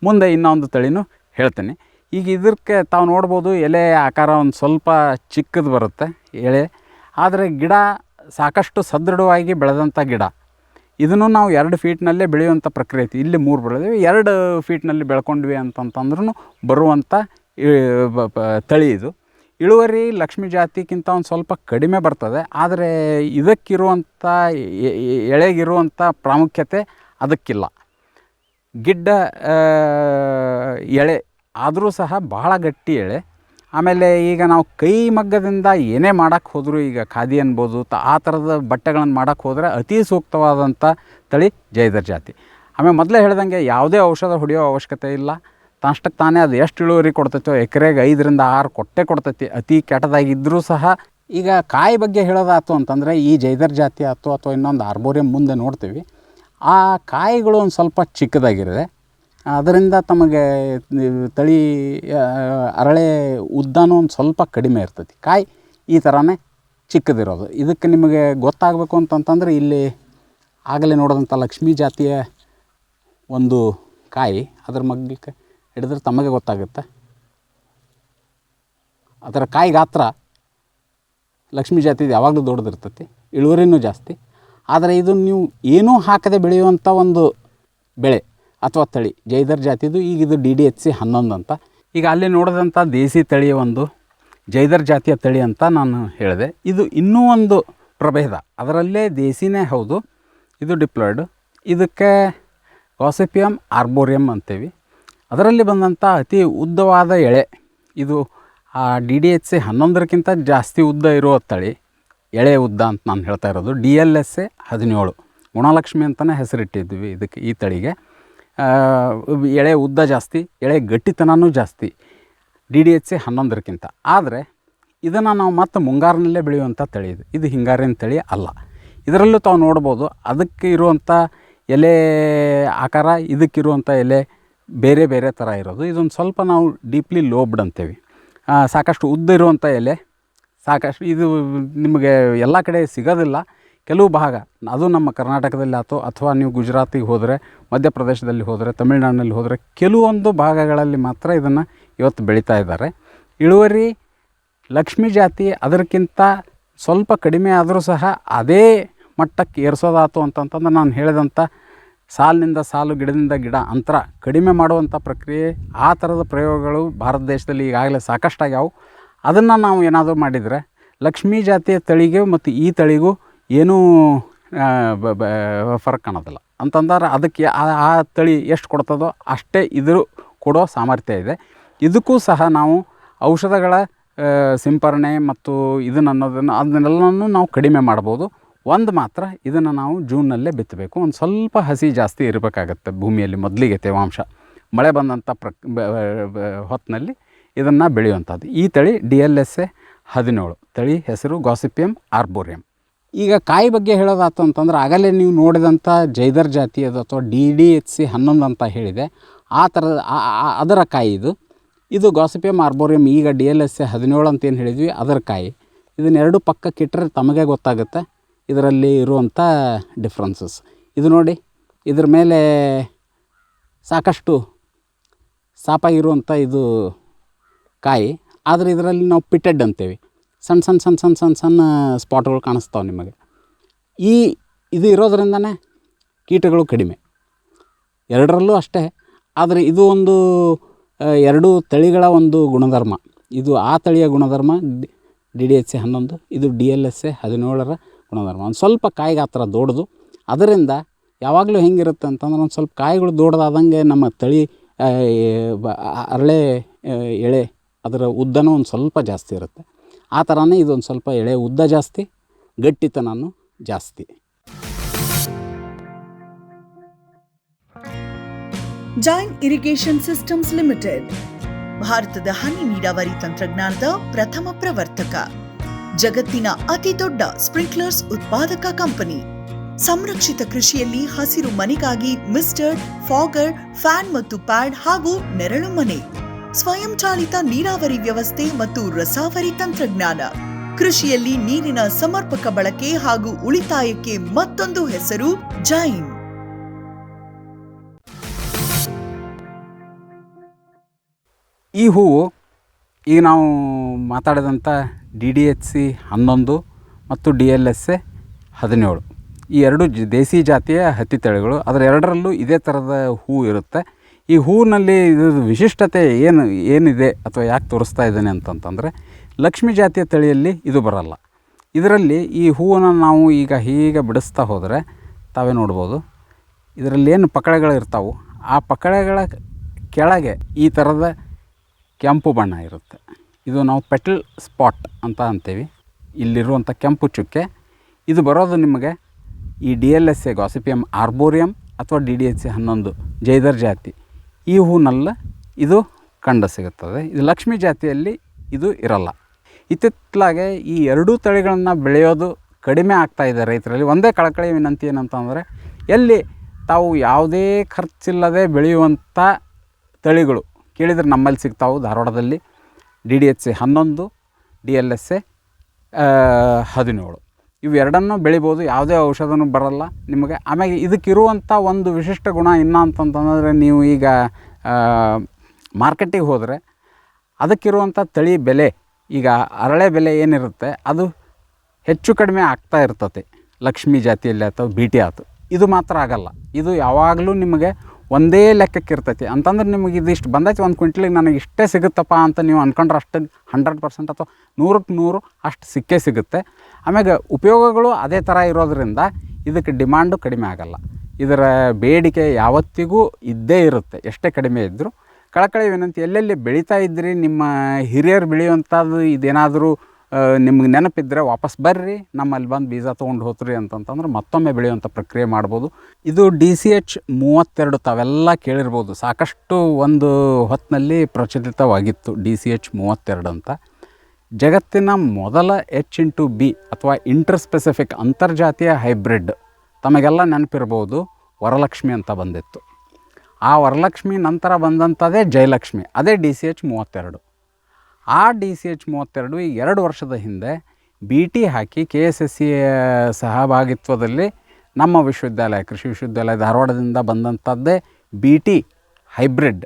ಮುಂದೆ ಇನ್ನೊಂದು ತಳಿನೂ ಹೇಳ್ತೀನಿ. ಈಗ ಇದಕ್ಕೆ ತಾವು ನೋಡ್ಬೋದು, ಎಲೆ ಆಕಾರ ಒಂದು ಸ್ವಲ್ಪ ಚಿಕ್ಕದು ಬರುತ್ತೆ ಎಳೆ, ಆದರೆ ಗಿಡ ಸಾಕಷ್ಟು ಸದೃಢವಾಗಿ ಬೆಳೆದಂಥ ಗಿಡ. ಇದನ್ನು ನಾವು 2 ಫೀಟ್ನಲ್ಲೇ ಬೆಳೆಯುವಂಥ ಪ್ರಕ್ರಿಯೆ ಐತಿ. ಇಲ್ಲಿ 3 ಬೆಳೆದೀವಿ, 2 ಫೀಟ್ನಲ್ಲಿ ಬೆಳ್ಕೊಂಡ್ವಿ ಅಂತಂತಂದ್ರೂ ಬರುವಂಥ ತಳಿ ಇದು. ಇಳುವರಿ ಲಕ್ಷ್ಮೀ ಜಾತಿಗಿಂತ ಒಂದು ಸ್ವಲ್ಪ ಕಡಿಮೆ ಬರ್ತದೆ. ಆದರೆ ಇದಕ್ಕಿರುವಂಥ ಎಳೆಗಿರುವಂಥ ಪ್ರಾಮುಖ್ಯತೆ ಅದಕ್ಕಿಲ್ಲ. ಗಿಡ್ಡ ಎಳೆ ಆದರೂ ಸಹ ಭಾಳ ಗಟ್ಟಿ ಎಳೆ. ಆಮೇಲೆ ಈಗ ನಾವು ಕೈ ಮಗ್ಗದಿಂದ ಏನೇ ಮಾಡೋಕ್ಕೆ ಹೋದರೂ, ಈಗ ಖಾದಿ ಅನ್ಬೋದು, ಆ ಥರದ ಬಟ್ಟೆಗಳನ್ನು ಮಾಡೋಕ್ಕೆ ಹೋದರೆ ಅತಿ ಸೂಕ್ತವಾದಂಥ ತಳಿ ಜೈದರ್ ಜಾತಿ. ಆಮೇಲೆ ಮೊದಲೇ ಹೇಳ್ದಂಗೆ ಯಾವುದೇ ಔಷಧ ಹೊಡೆಯೋ ಅವಶ್ಯಕತೆ ಇಲ್ಲ. ತನ್ನಷ್ಟಕ್ಕೆ ತಾನೇ ಅದು ಎಷ್ಟು ಇಳುವರಿ ಕೊಡ್ತೈತೋ ಎಕರೆಗೆ 5-6 ಕೊಡ್ತೈತಿ. ಅತಿ ಕೆಟ್ಟದಾಗಿದ್ದರೂ ಸಹ. ಈಗ ಕಾಯಿ ಬಗ್ಗೆ ಹೇಳೋದಾಯ್ತು ಅಂತಂದರೆ, ಈ ಜೈದರ್ ಜಾತಿ ಆಯ್ತು ಅಥವಾ ಇನ್ನೊಂದು ಆರ್ಬೋರಿಯಂ ಮುಂದೆ ನೋಡ್ತೀವಿ, ಆ ಕಾಯಿಗಳು ಒಂದು ಸ್ವಲ್ಪ ಚಿಕ್ಕದಾಗಿರುತ್ತೆ. ಅದರಿಂದ ತಮಗೆ ತಳಿ ಅರಳೆ ಉದ್ದನೂ ಒಂದು ಸ್ವಲ್ಪ ಕಡಿಮೆ ಇರ್ತೈತಿ. ಕಾಯಿ ಈ ಥರನೇ ಚಿಕ್ಕದಿರೋದು. ಇದಕ್ಕೆ ನಿಮಗೆ ಗೊತ್ತಾಗಬೇಕು ಅಂತಂತಂದರೆ, ಇಲ್ಲಿ ಆಗಲೇ ನೋಡಿದಂಥ ಲಕ್ಷ್ಮೀ ಜಾತಿಯ ಒಂದು ಕಾಯಿ ಅದ್ರ ಮಗ್ಗಕ್ಕೆ ಹಿಡಿದ್ರೆ ತಮಗೆ ಗೊತ್ತಾಗುತ್ತೆ. ಅದರ ಕಾಯಿ ಗಾತ್ರ ಲಕ್ಷ್ಮೀ ಜಾತಿದು ಯಾವಾಗಲೂ ದೊಡ್ಡದಿರ್ತೈತಿ, ಇಳುವರಿನೂ ಜಾಸ್ತಿ. ಆದರೆ ಇದು ನೀವು ಏನೂ ಹಾಕದೆ ಬೆಳೆಯುವಂಥ ಒಂದು ಬೆಳೆ ಅಥವಾ ತಳಿ ಜೈದರ್ ಜಾತಿದು. ಈಗ ಇದು DDHC 11 ಅಂತ. ಈಗ ಅಲ್ಲಿ ನೋಡಿದಂಥ ದೇಸಿ ತಳಿಯ ಒಂದು ಜೈದರ್ ಜಾತಿಯ ತಳಿ ಅಂತ ನಾನು ಹೇಳಿದೆ. ಇದು ಇನ್ನೂ ಒಂದು ಪ್ರಭೇದ, ಅದರಲ್ಲೇ ದೇಸಿನೇ ಹೌದು. ಇದು ಡಿಪ್ಲಾಯ್ಡು. ಇದಕ್ಕೆ ಗಾಸಿಪಿಯಮ್ ಆರ್ಬೋರಿಯಮ್ ಅಂತೀವಿ. ಅದರಲ್ಲಿ ಬಂದಂಥ ಅತಿ ಉದ್ದವಾದ ಎಳೆ ಇದು DDHC 11ಕ್ಕಿಂತ ಜಾಸ್ತಿ ಉದ್ದ ಇರುವ ತಳಿ, ಎಳೆ ಉದ್ದ ಅಂತ ನಾನು ಹೇಳ್ತಾ ಇರೋದು. DLSA 17 ಗುಣಲಕ್ಷ್ಮಿ ಅಂತಲೇ ಹೆಸರಿಟ್ಟಿದ್ವಿ ಇದಕ್ಕೆ, ಈ ತಳಿಗೆ. ಎಳೆ ಉದ್ದ ಜಾಸ್ತಿ, ಎಳೆ ಗಟ್ಟಿತನವೂ ಜಾಸ್ತಿ. DDHC 11ಕ್ಕಿಂತ. ಆದರೆ ಇದನ್ನು ನಾವು ಮತ್ತೆ ಮುಂಗಾರಿನಲ್ಲೇ ಬೆಳೆಯುವಂಥ ತಳಿ ಇದು ಹಿಂಗಾರಿನ ತಳಿ ಅಲ್ಲ. ಇದರಲ್ಲೂ ತಾವು ನೋಡ್ಬೋದು, ಅದಕ್ಕೆ ಇರುವಂಥ ಎಲೆ ಆಕಾರ ಇದಕ್ಕಿರುವಂಥ ಎಲೆ ಬೇರೆ ಬೇರೆ ಥರ ಇರೋದು. ಇದೊಂದು ಸ್ವಲ್ಪ ನಾವು ಡೀಪ್ಲಿ ಲೋಬ್ಡ್ ಅಂತೇವೆ. ಸಾಕಷ್ಟು ಉದ್ದ ಇರುವಂಥ ಎಲೆ, ಸಾಕಷ್ಟು ಇದು ನಿಮಗೆ ಎಲ್ಲ ಕಡೆ ಸಿಗೋದಿಲ್ಲ. ಕೆಲವು ಭಾಗ ಅದು ನಮ್ಮ ಕರ್ನಾಟಕದಲ್ಲಿ ಆಯ್ತು, ಅಥವಾ ನೀವು ಗುಜರಾತಿಗೆ ಹೋದರೆ, ಮಧ್ಯಪ್ರದೇಶದಲ್ಲಿ ಹೋದರೆ, ತಮಿಳುನಾಡಿನಲ್ಲಿ ಹೋದರೆ ಕೆಲವೊಂದು ಭಾಗಗಳಲ್ಲಿ ಮಾತ್ರ ಇದನ್ನು ಇವತ್ತು ಬೆಳೀತಾ ಇದ್ದಾರೆ. ಇಳುವರಿ ಲಕ್ಷ್ಮೀ ಜಾತಿ ಅದಕ್ಕಿಂತ ಸ್ವಲ್ಪ ಕಡಿಮೆ ಆದರೂ ಸಹ ಅದೇ ಮಟ್ಟಕ್ಕೆ ಏರಿಸೋದಾಯ್ತು ಅಂತಂತಂದ್ರೆ ನಾನು ಹೇಳಿದಂಥ ಸಾಲಿನಿಂದ ಸಾಲು, ಗಿಡದಿಂದ ಗಿಡ ಅಂತರ ಕಡಿಮೆ ಮಾಡುವಂಥ ಪ್ರಕ್ರಿಯೆ, ಆ ಥರದ ಪ್ರಯೋಗಗಳು ಭಾರತ ದೇಶದಲ್ಲಿ ಈಗಾಗಲೇ ಸಾಕಷ್ಟಾಗ್ಯಾವು. ಅದನ್ನು ನಾವು ಏನಾದರೂ ಮಾಡಿದರೆ ಲಕ್ಷ್ಮೀ ಜಾತಿಯ ತಳಿಗೆ ಮತ್ತು ಈ ತಳಿಗೂ ಏನೂ ಫರಕ್ ಕಾಣೋದಿಲ್ಲ ಅಂತಂದ್ರೆ ಅದಕ್ಕೆ ಆ ತಳಿ ಎಷ್ಟು ಕೊಡ್ತದೋ ಅಷ್ಟೇ ಇದ್ರ ಕೊಡೋ ಸಾಮರ್ಥ್ಯ ಇದೆ. ಇದಕ್ಕೂ ಸಹ ನಾವು ಔಷಧಗಳ ಸಿಂಪರಣೆ ಮತ್ತು ಅದನ್ನೆಲ್ಲನೂ ನಾವು ಕಡಿಮೆ ಮಾಡ್ಬೋದು. ಒಂದು ಮಾತ್ರ ಇದನ್ನು ನಾವು ಜೂನ್ನಲ್ಲೇ ಬಿತ್ತಬೇಕು. ಒಂದು ಸ್ವಲ್ಪ ಹಸಿ ಜಾಸ್ತಿ ಇರಬೇಕಾಗತ್ತೆ ಭೂಮಿಯಲ್ಲಿ ಮೊದಲಿಗೆ, ತೇವಾಂಶ ಮಳೆ ಬಂದಂಥ ಹೊತ್ತಿನಲ್ಲಿ ಇದನ್ನು ಬೆಳೆಯುವಂಥದ್ದು. ಈ ತಳಿ DLSA 17, ತಳಿ ಹೆಸರು ಗಾಸಿಪಿಯಮ್ ಆರ್ಬೋರಿಯಮ್. ಈಗ ಕಾಯಿ ಬಗ್ಗೆ ಹೇಳೋದಾಯ್ತು ಅಂತಂದ್ರೆ ಆಗಲೇ ನೀವು ನೋಡಿದಂಥ ಜೈದರ್ ಜಾತಿ ಅದು ಅಥವಾ DDHC 11 ಅಂತ ಹೇಳಿದೆ, ಆ ಥರದ ಅದರ ಕಾಯಿ ಇದು ಗಾಸಿಪಿಯಮ್ ಆರ್ಬೋರಿಯಮ್. ಈಗ DLSA 17 ಅಂತ ಏನು ಹೇಳಿದ್ವಿ ಅದರ ಕಾಯಿ. ಇದನ್ನೆರಡು ಪಕ್ಕಕ್ಕಿಟ್ಟರೆ ತಮಗೆ ಗೊತ್ತಾಗುತ್ತೆ ಇದರಲ್ಲಿ ಇರುವಂಥ ಡಿಫ್ರೆನ್ಸಸ್. ಇದು ನೋಡಿ, ಇದ್ರ ಮೇಲೆ ಸಾಕಷ್ಟು ಸಾಪಾಗಿರುವಂಥ ಇದು ಕಾಯಿ, ಆದರೆ ಇದರಲ್ಲಿ ನಾವು ಪಿಟೆಡ್ ಅಂತೇವೆ. ಸಣ್ಣ ಸಣ್ಣ ಸಣ್ಣ ಸಣ್ಣ ಸಣ್ಣ ಸಣ್ಣ ಸ್ಪಾಟ್ಗಳು ಕಾಣಿಸ್ತಾವೆ ನಿಮಗೆ. ಇದು ಇರೋದ್ರಿಂದನೇ ಕೀಟಗಳು ಕಡಿಮೆ, ಎರಡರಲ್ಲೂ ಅಷ್ಟೇ. ಆದರೆ ಇದು ಒಂದು ಎರಡು ತಳಿಗಳ ಒಂದು ಗುಣಧರ್ಮ. ಇದು ಆ ತಳಿಯ ಗುಣಧರ್ಮ DDHC 11, ಇದು DLSA 17ರ ಗುಣಧರ್ಮ. ಒಂದು ಸ್ವಲ್ಪ ಕಾಯಿ ಗಾತ್ರ ದೊಡ್ಡದು. ಅದರಿಂದ ಯಾವಾಗಲೂ ಹೆಂಗಿರುತ್ತೆ ಅಂತಂದ್ರೆ ಒಂದು ಸ್ವಲ್ಪ ಕಾಯಿಗಳು ದೊಡ್ಡದಾದಂಗೆ ನಮ್ಮ ತಳಿ ಅರಳೆ ಎಳೆ ಅದರ ಉದ್ದನೂ ಒಂದು ಸ್ವಲ್ಪ ಜಾಸ್ತಿ ಇರುತ್ತೆ. ಆ ಥರನೇ ಇದೊಂದು ಸ್ವಲ್ಪ ಎಳೆ ಉದ್ದ ಜಾಸ್ತಿ, ಗಟ್ಟಿತನೂ ಜಾಸ್ತಿ. ಜೈನ್ ಇರಿಗೇಷನ್ ಸಿಸ್ಟಮ್ಸ್ ಲಿಮಿಟೆಡ್ ಭಾರತದ ಹನಿ ನೀರಾವರಿ ತಂತ್ರಜ್ಞಾನದ ಪ್ರಥಮ ಪ್ರವರ್ತಕ, ಜಗತ್ತಿನ ಅತಿ ದೊಡ್ಡ ಸ್ಪ್ರಿಂಕ್ಲರ್ಸ್ ಉತ್ಪಾದಕ ಕಂಪನಿ. ಸಂರಕ್ಷಿತ ಕೃಷಿಯಲ್ಲಿ ಹಸಿರು ಮನೆಗಾಗಿ ಮಿಸ್ಟರ್, ಫಾಗರ್, ಫ್ಯಾನ್ ಮತ್ತು ಪ್ಯಾಡ್ ಹಾಗೂ ನೆರಳು ಮನೆ, ಸ್ವಯಂ ಚಾಲಿತ ನೀರಾವರಿ ವ್ಯವಸ್ಥೆ ಮತ್ತು ರಸಾವರಿ ತಂತ್ರಜ್ಞಾನ. ಕೃಷಿಯಲ್ಲಿ ನೀರಿನ ಸಮರ್ಪಕ ಬಳಕೆ ಹಾಗೂ ಉಳಿತಾಯಕ್ಕೆ ಮತ್ತೊಂದು ಹೆಸರು ಜೈನ್. ಈ ಹೂವು ಈಗ ನಾವು ಮಾತಾಡಿದಂಥ DDHC 11 ಮತ್ತು DLSA 17 ಈ ಎರಡು ದೇಸಿ ಜಾತಿಯ ಹತ್ತಿ ತಳಿಗಳು. ಅದರ ಎರಡರಲ್ಲೂ ಇದೇ ಥರದ ಹೂವು ಇರುತ್ತೆ. ಈ ಹೂವಿನಲ್ಲಿ ಇದ್ರ ವಿಶಿಷ್ಟತೆ ಏನಿದೆ ಅಥವಾ ಯಾಕೆ ತೋರಿಸ್ತಾ ಇದ್ದೇನೆ ಅಂತಂತಂದರೆ, ಲಕ್ಷ್ಮೀ ಜಾತಿಯ ತಳಿಯಲ್ಲಿ ಇದು ಬರಲ್ಲ. ಇದರಲ್ಲಿ ಈ ಹೂವನ್ನು ನಾವು ಈಗ ಹೀಗೆ ಬಿಡಿಸ್ತಾ ಹೋದರೆ ತಾವೇ ನೋಡ್ಬೋದು, ಇದರಲ್ಲಿ ಏನು ಪಕಳೆಗಳಿರ್ತಾವೆ, ಆ ಪಕಳೆಗಳ ಕೆಳಗೆ ಈ ಥರದ ಕೆಂಪು ಬಣ್ಣ ಇರುತ್ತೆ. ಇದು ನಾವು ಪೆಟಲ್ ಸ್ಪಾಟ್ ಅಂತ ಅಂತೀವಿ. ಇಲ್ಲಿರುವಂಥ ಕೆಂಪು ಚುಕ್ಕೆ ಇದು ಬರೋದು ನಿಮಗೆ ಈ DLSA ಗಾಸಿಪಿಯಮ್ ಆರ್ಬೋರಿಯಮ್ ಅಥವಾ DDHC 11 ಜೈದರ್ ಜಾತಿ ಈ ಹೂನಲ್ಲ ಇದು ಕಂಡು ಸಿಗುತ್ತದೆ. ಇದು ಲಕ್ಷ್ಮೀ ಜಾತಿಯಲ್ಲಿ ಇದು ಇರಲ್ಲ. ಇತ್ತಿತ್ತಲಾಗೆ ಈ ಎರಡೂ ತಳಿಗಳನ್ನು ಬೆಳೆಯೋದು ಕಡಿಮೆ ಆಗ್ತಾಯಿದೆ ರೈತರಲ್ಲಿ. ಒಂದೇ ಕಳಕಳಿ ವಿನಂತಿ ಏನಂತಂದರೆ, ಎಲ್ಲಿ ತಾವು ಯಾವುದೇ ಖರ್ಚಿಲ್ಲದೆ ಬೆಳೆಯುವಂಥ ತಳಿಗಳು ಕೇಳಿದರೆ ನಮ್ಮಲ್ಲಿ ಸಿಗ್ತಾವೆ. ಧಾರವಾಡದಲ್ಲಿ DDHC 11, DLSA 17 ಇವು ಎರಡನ್ನೂ ಬೆಳಿಬೋದು. ಯಾವುದೇ ಔಷಧನೂ ಬರಲ್ಲ ನಿಮಗೆ. ಆಮೇಲೆ ಇದಕ್ಕಿರುವಂಥ ಒಂದು ವಿಶಿಷ್ಟ ಗುಣ ಇನ್ನು ಅಂತಂತಂದರೆ, ನೀವು ಈಗ ಮಾರ್ಕೆಟಿಗೆ ಹೋದರೆ ಅದಕ್ಕಿರುವಂಥ ತಳಿ ಬೆಲೆ, ಈಗ ಅರಳೆ ಬೆಲೆ ಏನಿರುತ್ತೆ ಅದು ಹೆಚ್ಚು ಕಡಿಮೆ ಆಗ್ತಾ ಇರ್ತದೆ. ಲಕ್ಷ್ಮೀ ಜಾತಿಯಲ್ಲಿ ಅಥವಾ BT ಆಯ್ತು, ಇದು ಮಾತ್ರ ಆಗಲ್ಲ. ಇದು ಯಾವಾಗಲೂ ನಿಮಗೆ ಒಂದೇ ಲೆಕ್ಕಕ್ಕೆ ಇರ್ತೈತಿ. ಅಂತಂದ್ರೆ ನಿಮಗೆ ಇದಿಷ್ಟು ಬಂದೈತಿ, ಒಂದು ಕ್ವಿಂಟ್ಲಿಗೆ ನನಗೆ ಇಷ್ಟೇ ಸಿಗುತ್ತಪ್ಪ ಅಂತ ನೀವು ಅಂದ್ಕೊಂಡ್ರೆ ಅಷ್ಟು 100% ಅಥವಾ 100ಕ್ಕೆ 100 ಅಷ್ಟು ಸಿಕ್ಕೇ ಸಿಗುತ್ತೆ. ಆಮ್ಯಾಗ ಉಪಯೋಗಗಳು ಅದೇ ಥರ ಇರೋದರಿಂದ ಇದಕ್ಕೆ ಡಿಮಾಂಡು ಕಡಿಮೆ ಆಗಲ್ಲ. ಇದರ ಬೇಡಿಕೆ ಯಾವತ್ತಿಗೂ ಇದ್ದೇ ಇರುತ್ತೆ, ಎಷ್ಟೇ ಕಡಿಮೆ ಇದ್ದರೂ. ಕಳಕಳಿ ವಿನಂತಿ, ಎಲ್ಲೆಲ್ಲಿ ಬೆಳೀತಾ ಇದ್ರಿ ನಿಮ್ಮ ಹಿರಿಯರು ಬೆಳೆಯುವಂಥದ್ದು ಇದೇನಾದರೂ ನಿಮ್ಗೆ ನೆನಪಿದ್ದರೆ ವಾಪಸ್ ಬರ್ರಿ, ನಮ್ಮಲ್ಲಿ ಬಂದು ಬೀಜ ತೊಗೊಂಡು ಹೋತ್ರಿ ಅಂತಂತಂದ್ರೆ ಮತ್ತೊಮ್ಮೆ ಬೆಳೆಯುವಂಥ ಪ್ರಕ್ರಿಯೆ ಮಾಡ್ಬೋದು. ಇದು DCH 32 ತಾವೆಲ್ಲ ಕೇಳಿರ್ಬೋದು, ಸಾಕಷ್ಟು ಒಂದು ಹೊತ್ತಿನಲ್ಲಿ ಪ್ರಚಲಿತವಾಗಿತ್ತು DCH 32 ಅಂತ. ಜಗತ್ತಿನ ಮೊದಲ H*B ಅಥವಾ ಇಂಟರ್ಸ್ಪೆಸಿಫಿಕ್ ಅಂತರ್ಜಾತೀಯ ಹೈಬ್ರಿಡ್ ತಮಗೆಲ್ಲ ನೆನಪಿರ್ಬೋದು, ವರಲಕ್ಷ್ಮಿ ಅಂತ ಬಂದಿತ್ತು. ಆ ವರಲಕ್ಷ್ಮಿ ನಂತರ ಬಂದಂಥದ್ದೇ ಜಯಲಕ್ಷ್ಮಿ, ಅದೇ DCH 32. ಆ DCH 32 ಈ 2 ವರ್ಷದ ಹಿಂದೆ BT ಹಾಕಿ KSSC ಸಹಭಾಗಿತ್ವದಲ್ಲಿ ನಮ್ಮ ವಿಶ್ವವಿದ್ಯಾಲಯ, ಕೃಷಿ ವಿಶ್ವವಿದ್ಯಾಲಯ ಧಾರವಾಡದಿಂದ ಬಂದಂಥದ್ದೇ BT ಹೈಬ್ರಿಡ್,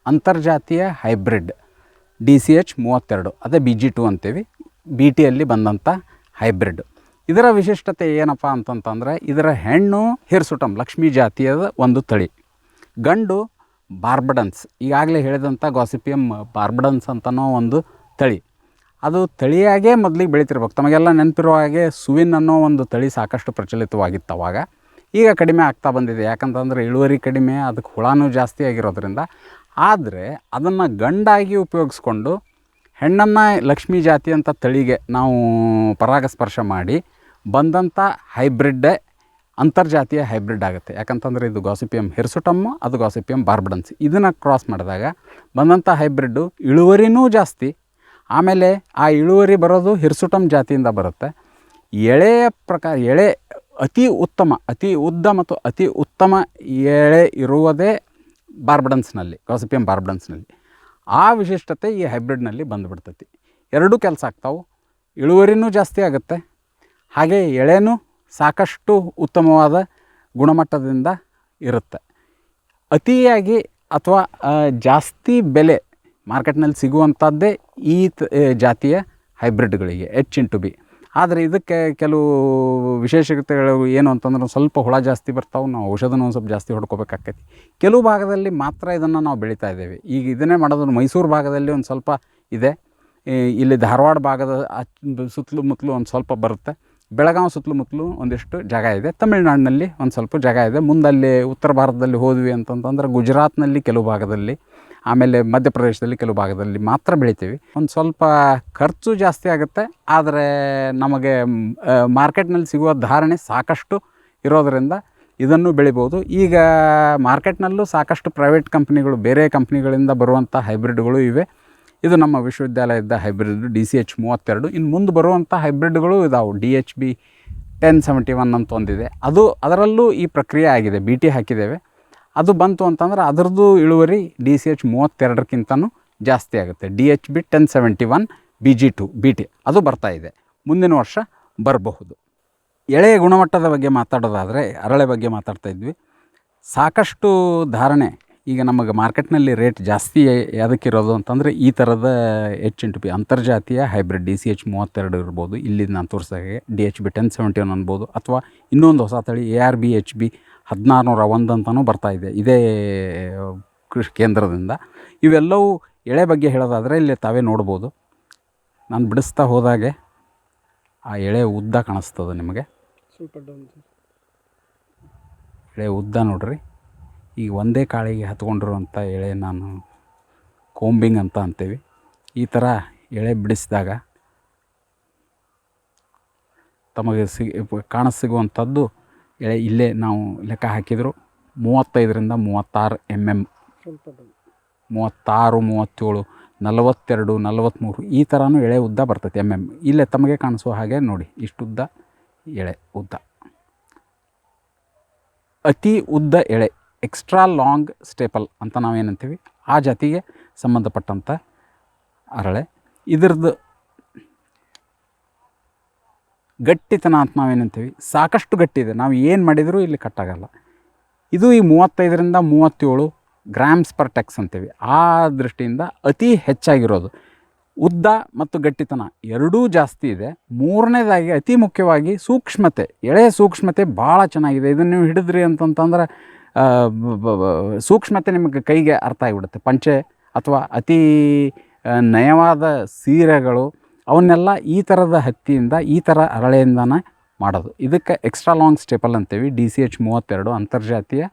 ಅಂತರ್ಜಾತೀಯ ಹೈಬ್ರಿಡ್ DCH 32, ಅದೇ BG2 ಅಂತೀವಿ, BTಯಲ್ಲಿ ಬಂದಂಥ ಹೈಬ್ರಿಡ್. ಇದರ ವಿಶಿಷ್ಟತೆ ಏನಪ್ಪ ಅಂತಂತಂದರೆ, ಇದರ ಹೆಣ್ಣು ಹಿರ್ಸುಟಮ್ ಲಕ್ಷ್ಮೀ ಜಾತಿಯದ ಒಂದು ತಳಿ, ಗಂಡು ಬಾರ್ಬಡನ್ಸ್, ಈಗಾಗಲೇ ಹೇಳಿದಂಥ ಗಾಸಿಪಿಯಮ್ ಬಾರ್ಬಡನ್ಸ್ ಅಂತನೋ ಒಂದು ತಳಿ. ಅದು ತಳಿಯಾಗೇ ಮೊದಲಿಗೆ ಬೆಳೀತಿರ್ಬೇಕು. ತಮಗೆಲ್ಲ ನೆನಪಿರುವ ಹಾಗೆ ಸುವಿನ್ ಅನ್ನೋ ಒಂದು ತಳಿ ಸಾಕಷ್ಟು ಪ್ರಚಲಿತವಾಗಿತ್ತು ಅವಾಗ. ಈಗ ಕಡಿಮೆ ಆಗ್ತಾ ಬಂದಿದೆ, ಯಾಕಂತಂದರೆ ಇಳುವರಿ ಕಡಿಮೆ, ಅದಕ್ಕೆ ಹುಳನೂ ಜಾಸ್ತಿ ಆಗಿರೋದ್ರಿಂದ. ಆದರೆ ಅದನ್ನು ಗಂಡಾಗಿ ಉಪಯೋಗಿಸ್ಕೊಂಡು ಹೆಣ್ಣನ್ನು ಲಕ್ಷ್ಮೀ ಜಾತಿ ಅಂತ ತಳಿಗೆ ನಾವು ಪರಾಗಸ್ಪರ್ಶ ಮಾಡಿ ಬಂದಂಥ ಹೈಬ್ರಿಡ್ಡೇ ಅಂತರ್ಜಾತೀಯ ಹೈಬ್ರಿಡ್ ಆಗುತ್ತೆ. ಯಾಕಂತಂದರೆ ಇದು ಗಾಸಿಪಿಯಮ್ ಹಿರ್ಸುಟಮ್ಮು, ಅದು ಗಾಸಿಪಿಯಮ್ ಬಾರ್ಬಡನ್ಸ್. ಇದನ್ನು ಕ್ರಾಸ್ ಮಾಡಿದಾಗ ಬಂದಂಥ ಹೈಬ್ರಿಡ್ಡು ಇಳುವರಿನೂ ಜಾಸ್ತಿ, ಆಮೇಲೆ ಆ ಇಳುವರಿ ಬರೋದು ಹಿರ್ಸುಟಮ್ ಜಾತಿಯಿಂದ ಬರುತ್ತೆ. ಎಳೆಯ ಪ್ರಕಾರ ಎಳೆ ಅತಿ ಉದ್ದ ಮತ್ತು ಅತಿ ಉತ್ತಮ ಎಳೆ ಇರುವುದೇ ಬಾರ್ಬಡನ್ಸ್ನಲ್ಲಿ, ಗಾಸಿಪಿಯಮ್ ಬಾರ್ಬಡನ್ಸ್ನಲ್ಲಿ. ಆ ವಿಶಿಷ್ಟತೆ ಈ ಹೈಬ್ರಿಡ್ನಲ್ಲಿ ಬಂದುಬಿಡ್ತೈತಿ. ಎರಡೂ ಕೆಲಸ ಆಗ್ತಾವೆ, ಇಳುವರಿನೂ ಜಾಸ್ತಿ ಆಗುತ್ತೆ, ಹಾಗೆ ಎಳೆನೂ ಸಾಕಷ್ಟು ಉತ್ತಮವಾದ ಗುಣಮಟ್ಟದಿಂದ ಇರುತ್ತೆ. ಅತಿಯಾಗಿ ಅಥವಾ ಜಾಸ್ತಿ ಬೆಲೆ ಮಾರ್ಕೆಟ್ನಲ್ಲಿ ಸಿಗುವಂಥದ್ದೇ ಈ ಜಾತಿಯ ಹೈಬ್ರಿಡ್ಗಳಿಗೆ H*B. ಆದರೆ ಇದಕ್ಕೆ ಕೆಲವು ವಿಶೇಷತೆಗಳು ಏನು ಅಂತಂದ್ರೆ, ಸ್ವಲ್ಪ ಹುಳ ಜಾಸ್ತಿ ಬರ್ತಾವೆ, ನಾವು ಔಷಧನೂ ಸ್ವಲ್ಪ ಜಾಸ್ತಿ ಹೊಡ್ಕೋಬೇಕಾಗ್ತೈತಿ. ಕೆಲವು ಭಾಗದಲ್ಲಿ ಮಾತ್ರ ಇದನ್ನು ನಾವು ಬೆಳೀತಾ ಇದ್ದೇವೆ. ಈಗ ಇದನ್ನೇ ಮಾಡೋದು ಮೈಸೂರು ಭಾಗದಲ್ಲಿ ಒಂದು ಸ್ವಲ್ಪ ಇದೆ, ಇಲ್ಲಿ ಧಾರವಾಡ ಭಾಗದ ಸುತ್ತಲೂ ಒಂದು ಸ್ವಲ್ಪ ಬರುತ್ತೆ, ಬೆಳಗಾವಿ ಸುತ್ತಲೂ ಒಂದಿಷ್ಟು ಜಾಗ ಇದೆ, ತಮಿಳುನಾಡಿನಲ್ಲಿ ಒಂದು ಸ್ವಲ್ಪ ಜಾಗ ಇದೆ. ಮುಂದಲ್ಲಿ ಉತ್ತರ ಭಾರತದಲ್ಲಿ ಹೋದ್ವಿ ಅಂತಂತಂದ್ರೆ ಗುಜರಾತ್ನಲ್ಲಿ ಕೆಲವು ಭಾಗದಲ್ಲಿ, ಆಮೇಲೆ ಮಧ್ಯಪ್ರದೇಶದಲ್ಲಿ ಕೆಲವು ಭಾಗದಲ್ಲಿ ಮಾತ್ರ ಬೆಳಿತೀವಿ. ಒಂದು ಸ್ವಲ್ಪ ಖರ್ಚು ಜಾಸ್ತಿ ಆಗುತ್ತೆ, ಆದರೆ ನಮಗೆ ಮಾರ್ಕೆಟ್ನಲ್ಲಿ ಸಿಗುವ ಧಾರಣೆ ಸಾಕಷ್ಟು ಇರೋದರಿಂದ ಇದನ್ನು ಬೆಳಿಬೋದು. ಈಗ ಮಾರ್ಕೆಟ್ನಲ್ಲೂ ಸಾಕಷ್ಟು ಪ್ರೈವೇಟ್ ಕಂಪ್ನಿಗಳು, ಬೇರೆ ಕಂಪ್ನಿಗಳಿಂದ ಬರುವಂಥ ಹೈಬ್ರಿಡ್ಗಳು ಇವೆ. ಇದು ನಮ್ಮ ವಿಶ್ವವಿದ್ಯಾಲಯದ ಹೈಬ್ರಿಡ್ DCH 32. ಇನ್ನು ಮುಂದೆ ಬರುವಂಥ ಹೈಬ್ರಿಡ್ಗಳು ಇದಾವೆ, DHB 1071 ಅಂತ ಒಂದಿದೆ, ಅದರಲ್ಲೂ ಈ ಪ್ರಕ್ರಿಯೆ ಆಗಿದೆ, BT ಹಾಕಿದ್ದೇವೆ. ಅದು ಬಂತು ಅಂತಂದ್ರೆ ಅದರದ್ದು ಇಳುವರಿ DCH 32ಕ್ಕಿಂತನೂ ಜಾಸ್ತಿ ಆಗುತ್ತೆ. DHB 1071 BG2 BT ಅದು ಬರ್ತಾ ಇದೆ, ಮುಂದಿನ ವರ್ಷ ಬರಬಹುದು. ಎಳೆಯ ಗುಣಮಟ್ಟದ ಬಗ್ಗೆ ಮಾತಾಡೋದಾದರೆ, ಅರಳೆ ಬಗ್ಗೆ ಮಾತಾಡ್ತಾ ಇದ್ವಿ. ಸಾಕಷ್ಟು ಧಾರಣೆ ಈಗ ನಮಗೆ ಮಾರ್ಕೆಟ್ನಲ್ಲಿ ರೇಟ್ ಜಾಸ್ತಿ ಯಾವುದಕ್ಕಿರೋದು ಅಂತಂದರೆ, ಈ ಥರದ H*B ಅಂತರ್ಜಾತೀಯ ಹೈಬ್ರಿಡ್ DCH 32 ಇರ್ಬೋದು, ಇಲ್ಲಿ ನಾನು ತೋರಿಸಾಗೆ DHB 1071 ಅನ್ಬೋದು, ಅಥವಾ ಇನ್ನೊಂದು ಹೊಸ ತಳಿ ARB HB 1601 ಅಂತಲೂ ಬರ್ತಾಯಿದೆ ಇದೇ ಕೃಷಿ ಕೇಂದ್ರದಿಂದ. ಇವೆಲ್ಲವೂ ಎಳೆ ಬಗ್ಗೆ ಹೇಳೋದಾದರೆ ಇಲ್ಲಿ ತಾವೇ ನೋಡ್ಬೋದು, ನಾನು ಬಿಡಿಸ್ತಾ ಹೋದಾಗೆ ಆ ಎಳೆ ಉದ್ದ ಕಾಣಿಸ್ತದೆ ನಿಮಗೆ, ಎಳೆ ಉದ್ದ ನೋಡ್ರಿ. ಈಗ ಒಂದೇ ಕಾಳಿಗೆ ಹತ್ಕೊಂಡಿರುವಂಥ ಎಳೆ ನಾನು ಕೋಂಬಿಂಗ್ ಅಂತ ಅಂತೀವಿ. ಈ ಥರ ಎಳೆ ಬಿಡಿಸಿದಾಗ ತಮಗೆ ಕಾಣಸಿಗುವಂಥದ್ದು ಎಳೆ ಇಲ್ಲೇ ನಾವು ಲೆಕ್ಕ ಹಾಕಿದ್ರು 35ರಿಂದ 36 mm, 36, 37, 42, 43 ಈ ಥರನೂ ಎಳೆ ಉದ್ದ ಬರ್ತೈತೆ mm. ಇಲ್ಲೇ ತಮಗೆ ಕಾಣಿಸುವ ಹಾಗೆ ನೋಡಿ, ಇಷ್ಟುದ್ದ ಎಳೆ ಉದ್ದ. ಅತಿ ಉದ್ದ ಎಳೆ, ಎಕ್ಸ್ಟ್ರಾ ಲಾಂಗ್ ಸ್ಟೇಪಲ್ ಅಂತ ನಾವೇನಂತೀವಿ, ಆ ಜಾತಿಗೆ ಸಂಬಂಧಪಟ್ಟಂಥ ಅರಳೆ. ಇದರದ್ದು ಗಟ್ಟಿತನ ಅಂತ ನಾವೇನಂತೀವಿ, ಸಾಕಷ್ಟು ಗಟ್ಟಿ ಇದೆ, ನಾವು ಏನು ಮಾಡಿದರೂ ಇಲ್ಲಿ ಕಟ್ಟಾಗಲ್ಲ. ಇದು ಈ 35ರಿಂದ 37 ಗ್ರಾಮ್ಸ್ ಪರ್ ಟೆಕ್ಸ್ ಅಂತೀವಿ. ಆ ದೃಷ್ಟಿಯಿಂದ ಅತಿ ಹೆಚ್ಚಾಗಿರೋದು. ಉದ್ದ ಮತ್ತು ಗಟ್ಟಿತನ ಎರಡೂ ಜಾಸ್ತಿ ಇದೆ. ಮೂರನೇದಾಗಿ ಅತಿ ಮುಖ್ಯವಾಗಿ ಸೂಕ್ಷ್ಮತೆ, ಎಳೆಯ ಸೂಕ್ಷ್ಮತೆ ಭಾಳ ಚೆನ್ನಾಗಿದೆ. ಇದನ್ನು ನೀವು ಹಿಡಿದ್ರಿ ಅಂತಂತಂದ್ರೆ ಸೂಕ್ಷ್ಮತೆ ನಿಮಗೆ ಕೈಗೆ ಅರ್ಥ ಆಗಿಬಿಡುತ್ತೆ. ಪಂಚೆ ಅಥವಾ ಅತಿ ನಯವಾದ ಸೀರೆಗಳು ಅವನ್ನೆಲ್ಲ ಈ ಥರದ ಹತ್ತಿಯಿಂದ, ಈ ಥರ ಅರಳೆಯಿಂದನೇ ಮಾಡೋದು. ಇದಕ್ಕೆ ಎಕ್ಸ್ಟ್ರಾ ಲಾಂಗ್ ಸ್ಟೇಪಲ್ ಅಂತೀವಿ. DCH 32 ಅಂತರ್ಜಾತೀಯ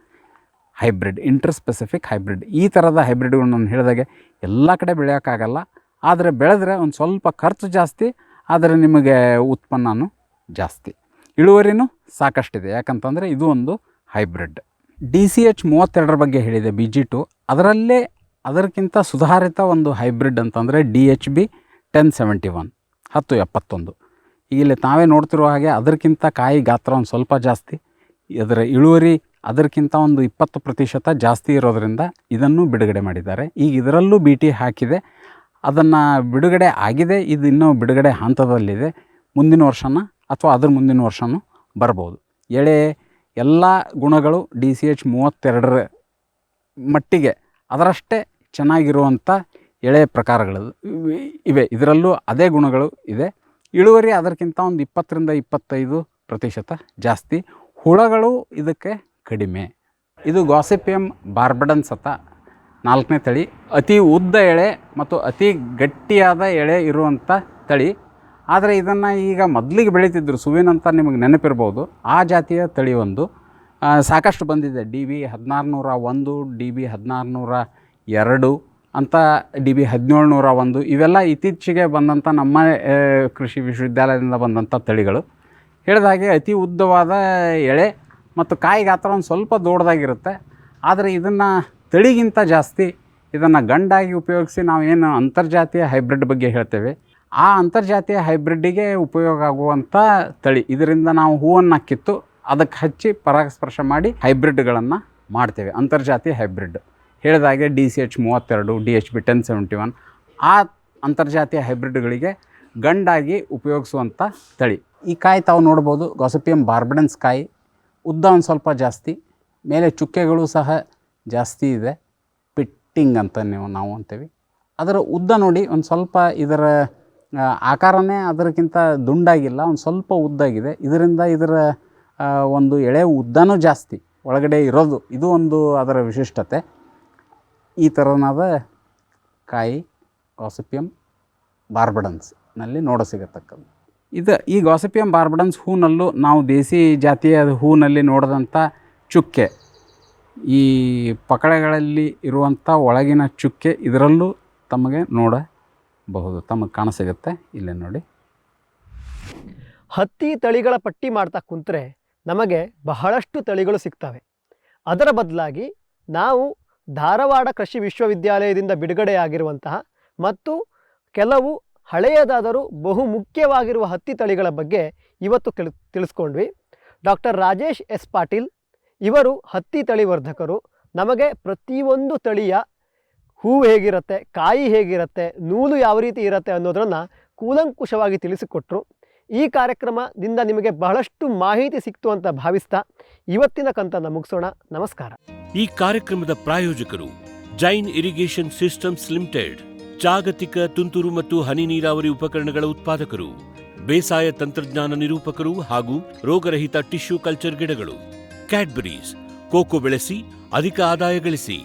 ಹೈಬ್ರಿಡ್, ಇಂಟರ್ಸ್ಪೆಸಿಫಿಕ್ ಹೈಬ್ರಿಡ್. ಈ ಥರದ ಹೈಬ್ರಿಡ್ಗಳು ನಾನು ಹೇಳಿದಾಗೆ ಎಲ್ಲ ಕಡೆ ಬೆಳೆಯೋಕ್ಕಾಗಲ್ಲ, ಆದರೆ ಬೆಳೆದ್ರೆ ಒಂದು ಸ್ವಲ್ಪ ಖರ್ಚು ಜಾಸ್ತಿ, ಆದರೆ ನಿಮಗೆ ಉತ್ಪನ್ನನೂ ಜಾಸ್ತಿ, ಇಳುವರಿನೂ ಸಾಕಷ್ಟಿದೆ. ಯಾಕಂತಂದರೆ ಇದು ಒಂದು ಹೈಬ್ರಿಡ್. DCH 32 ಬಗ್ಗೆ ಹೇಳಿದೆ, BG2. ಅದರಲ್ಲೇ ಅದಕ್ಕಿಂತ ಸುಧಾರಿತ ಒಂದು ಹೈಬ್ರಿಡ್ ಅಂತಂದರೆ DHB 1071 1071. ಇಲ್ಲಿ ತಾವೇ ನೋಡ್ತಿರೋ ಹಾಗೆ ಅದಕ್ಕಿಂತ ಕಾಯಿ ಗಾತ್ರ ಒಂದು ಸ್ವಲ್ಪ ಜಾಸ್ತಿ, ಅದರ ಇಳುವರಿ ಅದಕ್ಕಿಂತ ಒಂದು 20% ಜಾಸ್ತಿ ಇರೋದರಿಂದ ಇದನ್ನು ಬಿಡುಗಡೆ ಮಾಡಿದ್ದಾರೆ. ಈಗ ಇದರಲ್ಲೂ BT ಹಾಕಿದೆ, ಅದನ್ನು ಬಿಡುಗಡೆ ಆಗಿದೆ, ಇದು ಇನ್ನೂ ಬಿಡುಗಡೆ ಹಂತದಲ್ಲಿದೆ. ಮುಂದಿನ ವರ್ಷನ ಅಥವಾ ಅದ್ರ ಮುಂದಿನ ವರ್ಷನೂ ಬರ್ಬೋದು. ಎಳೆ ಎಲ್ಲ ಗುಣಗಳು DCH 32 ಮಟ್ಟಿಗೆ ಅದರಷ್ಟೇ ಚೆನ್ನಾಗಿರುವಂಥ ಎಳೆ ಪ್ರಕಾರಗಳು ಇವೆ. ಇದರಲ್ಲೂ ಅದೇ ಗುಣಗಳು ಇದೆ. ಇಳುವರಿ ಅದಕ್ಕಿಂತ ಒಂದು 20-25% ಜಾಸ್ತಿ. ಹುಳಗಳು ಇದಕ್ಕೆ ಕಡಿಮೆ. ಇದು ಗಾಸಿಪಿಯಮ್ ಬಾರ್ಬಡನ್ಸ್ ಅಂತ 4ನೇ ತಳಿ. ಅತಿ ಉದ್ದ ಎಳೆ ಮತ್ತು ಅತಿ ಗಟ್ಟಿಯಾದ ಎಳೆ ಇರುವಂಥ ತಳಿ. ಆದರೆ ಇದನ್ನು ಈಗ ಮೊದಲಿಗೆ ಬೆಳೀತಿದ್ರು, ಸುವಿನ್ ಅಂತ ನಿಮಗೆ ನೆನಪಿರ್ಬೋದು. ಆ ಜಾತಿಯ ತಳಿ ಒಂದು ಸಾಕಷ್ಟು ಬಂದಿದೆ. DB 1601, DB 1602 ಅಂತ, DB 1701 ಇವೆಲ್ಲ ಇತ್ತೀಚೆಗೆ ಬಂದಂಥ ನಮ್ಮ ಕೃಷಿ ವಿಶ್ವವಿದ್ಯಾಲಯದಿಂದ ಬಂದಂಥ ತಳಿಗಳು. ಹೇಳಿದ ಹಾಗೆ ಅತಿ ಉದ್ದವಾದ ಎಳೆ ಮತ್ತು ಕಾಯಿ ಗಾತ್ರ ಒಂದು ಸ್ವಲ್ಪ ದೊಡ್ಡದಾಗಿರುತ್ತೆ. ಆದರೆ ಇದನ್ನು ತಳಿಗಿಂತ ಜಾಸ್ತಿ ಇದನ್ನು ಗಂಡಾಗಿ ಉಪಯೋಗಿಸಿ ನಾವೇನು ಅಂತರ್ಜಾತೀಯ ಹೈಬ್ರಿಡ್ ಬಗ್ಗೆ ಹೇಳ್ತೇವೆ, ಆ ಅಂತರ್ಜಾತೀಯ ಹೈಬ್ರಿಡ್ಡಿಗೆ ಉಪಯೋಗ ಆಗುವಂಥ ತಳಿ. ಇದರಿಂದ ನಾವು ಹೂವನ್ನು ಕಿತ್ತು ಅದಕ್ಕೆ ಹಚ್ಚಿ ಪರಾಗಸ್ಪರ್ಶ ಮಾಡಿ ಹೈಬ್ರಿಡ್ಗಳನ್ನು ಮಾಡ್ತೇವೆ, ಅಂತರ್ಜಾತೀಯ ಹೈಬ್ರಿಡ್. ಹೇಳಿದಾಗೆ DCH 32, DHB 1071 ಆ ಅಂತರ್ಜಾತೀಯ ಹೈಬ್ರಿಡ್ಗಳಿಗೆ ಗಂಡಾಗಿ ಉಪಯೋಗಿಸುವಂಥ ತಳಿ. ಈ ಕಾಯಿ ತಾವು ನೋಡ್ಬೋದು, ಗಾಸಿಪಿಯಮ್ ಬಾರ್ಬಡನ್ಸ್ ಕಾಯಿ. ಉದ್ದ ಒಂದು ಸ್ವಲ್ಪ ಜಾಸ್ತಿ, ಮೇಲೆ ಚುಕ್ಕೆಗಳು ಸಹ ಜಾಸ್ತಿ ಇದೆ. ಪಿಟ್ಟಿಂಗ್ ಅಂತ ನಾವು ಅಂತೀವಿ. ಅದರ ಉದ್ದ ನೋಡಿ, ಒಂದು ಸ್ವಲ್ಪ ಇದರ ಆಕಾರನೇ ಅದಕ್ಕಿಂತ ದುಂಡಾಗಿಲ್ಲ, ಒಂದು ಸ್ವಲ್ಪ ಉದ್ದಾಗಿದೆ. ಇದರಿಂದ ಇದರ ಒಂದು ಎಳೆ ಉದ್ದನೂ ಜಾಸ್ತಿ ಒಳಗಡೆ ಇರೋದು, ಇದು ಒಂದು ಅದರ ವಿಶಿಷ್ಟತೆ. ಈ ಥರನಾದ ಕಾಯಿ ಗಾಸಿಪಿಯಮ್ ಬಾರ್ಬಡನ್ಸ್ನಲ್ಲಿ ನೋಡಸಿಗತಕ್ಕದ್ದು. ಈ ಗಾಸಿಪಿಯಮ್ ಬಾರ್ಬಡನ್ಸ್ ಹೂನಲ್ಲೂ ನಾವು ದೇಸಿ ಜಾತಿಯ ಹೂನಲ್ಲಿ ನೋಡಿದಂಥ ಚುಕ್ಕೆ, ಈ ಪಕಳೆಗಳಲ್ಲಿ ಇರುವಂಥ ಒಳಗಿನ ಚುಕ್ಕೆ ಇದರಲ್ಲೂ ತಮಗೆ ನೋಡಬಹುದು, ತಮಗೆ ಕಾಣಸಿಗುತ್ತೆ. ಇಲ್ಲೇ ನೋಡಿ. ಹತ್ತಿ ತಳಿಗಳ ಪಟ್ಟಿ ಮಾಡ್ತಾ ಕುಂತರೆ ನಮಗೆ ಬಹಳಷ್ಟು ತಳಿಗಳು ಸಿಗ್ತವೆ. ಅದರ ಬದಲಾಗಿ ನಾವು ಧಾರವಾಡ ಕೃಷಿ ವಿಶ್ವವಿದ್ಯಾಲಯದಿಂದ ಬಿಡುಗಡೆಯಾಗಿರುವಂತಹ ಮತ್ತು ಕೆಲವು ಹಳೆಯದಾದರೂ ಬಹು ಮುಖ್ಯವಾಗಿರುವ ಹತ್ತಿ ತಳಿಗಳ ಬಗ್ಗೆ ಇವತ್ತು ತಿಳಿಸ್ಕೊಂಡ್ವಿ. ಡಾಕ್ಟರ್ ರಾಜೇಶ್ ಎಸ್ ಪಾಟೀಲ್ ಇವರು ಹತ್ತಿ ತಳಿವರ್ಧಕರು. ನಮಗೆ ಪ್ರತಿಯೊಂದು ತಳಿಯ ಹೂವು ಹೇಗಿರುತ್ತೆ, ಕಾಯಿ ಹೇಗಿರುತ್ತೆ, ನೂಲು ಯಾವ ರೀತಿ ಇರುತ್ತೆ ಅನ್ನೋದನ್ನು ಕೂಲಂಕುಷವಾಗಿ ತಿಳಿಸಿಕೊಟ್ರು. ಈ ಕಾರ್ಯಕ್ರಮದಿಂದ ನಿಮಗೆ ಬಹಳಷ್ಟು ಮಾಹಿತಿ ಸಿಕ್ತು ಅಂತ ಭಾವಿಸ್ತಾ ಇವತ್ತಿನ ಕಂತನ್ನು ಮುಗಿಸೋಣ. ನಮಸ್ಕಾರ. ಈ ಕಾರ್ಯಕ್ರಮದ ಪ್ರಾಯೋಜಕರು ಜೈನ್ ಇರಿಗೇಷನ್ ಸಿಸ್ಟಮ್ಸ್ ಲಿಮಿಟೆಡ್, ಜಾಗತಿಕ ತುಂತುರು ಮತ್ತು ಹನಿ ನೀರಾವರಿ ಉಪಕರಣಗಳ ಉತ್ಪಾದಕರು, ಬೇಸಾಯ ತಂತ್ರಜ್ಞಾನ ನಿರೂಪಕರು ಹಾಗೂ ರೋಗರಹಿತ ಟಿಶ್ಯೂ ಕಲ್ಚರ್ ಗಿಡಗಳು. ಕ್ಯಾಡ್ಬರೀಸ್, ಕೋಕೋ ಬೆಳೆಸಿ ಅಧಿಕ ಆದಾಯ ಗಳಿಸಿ.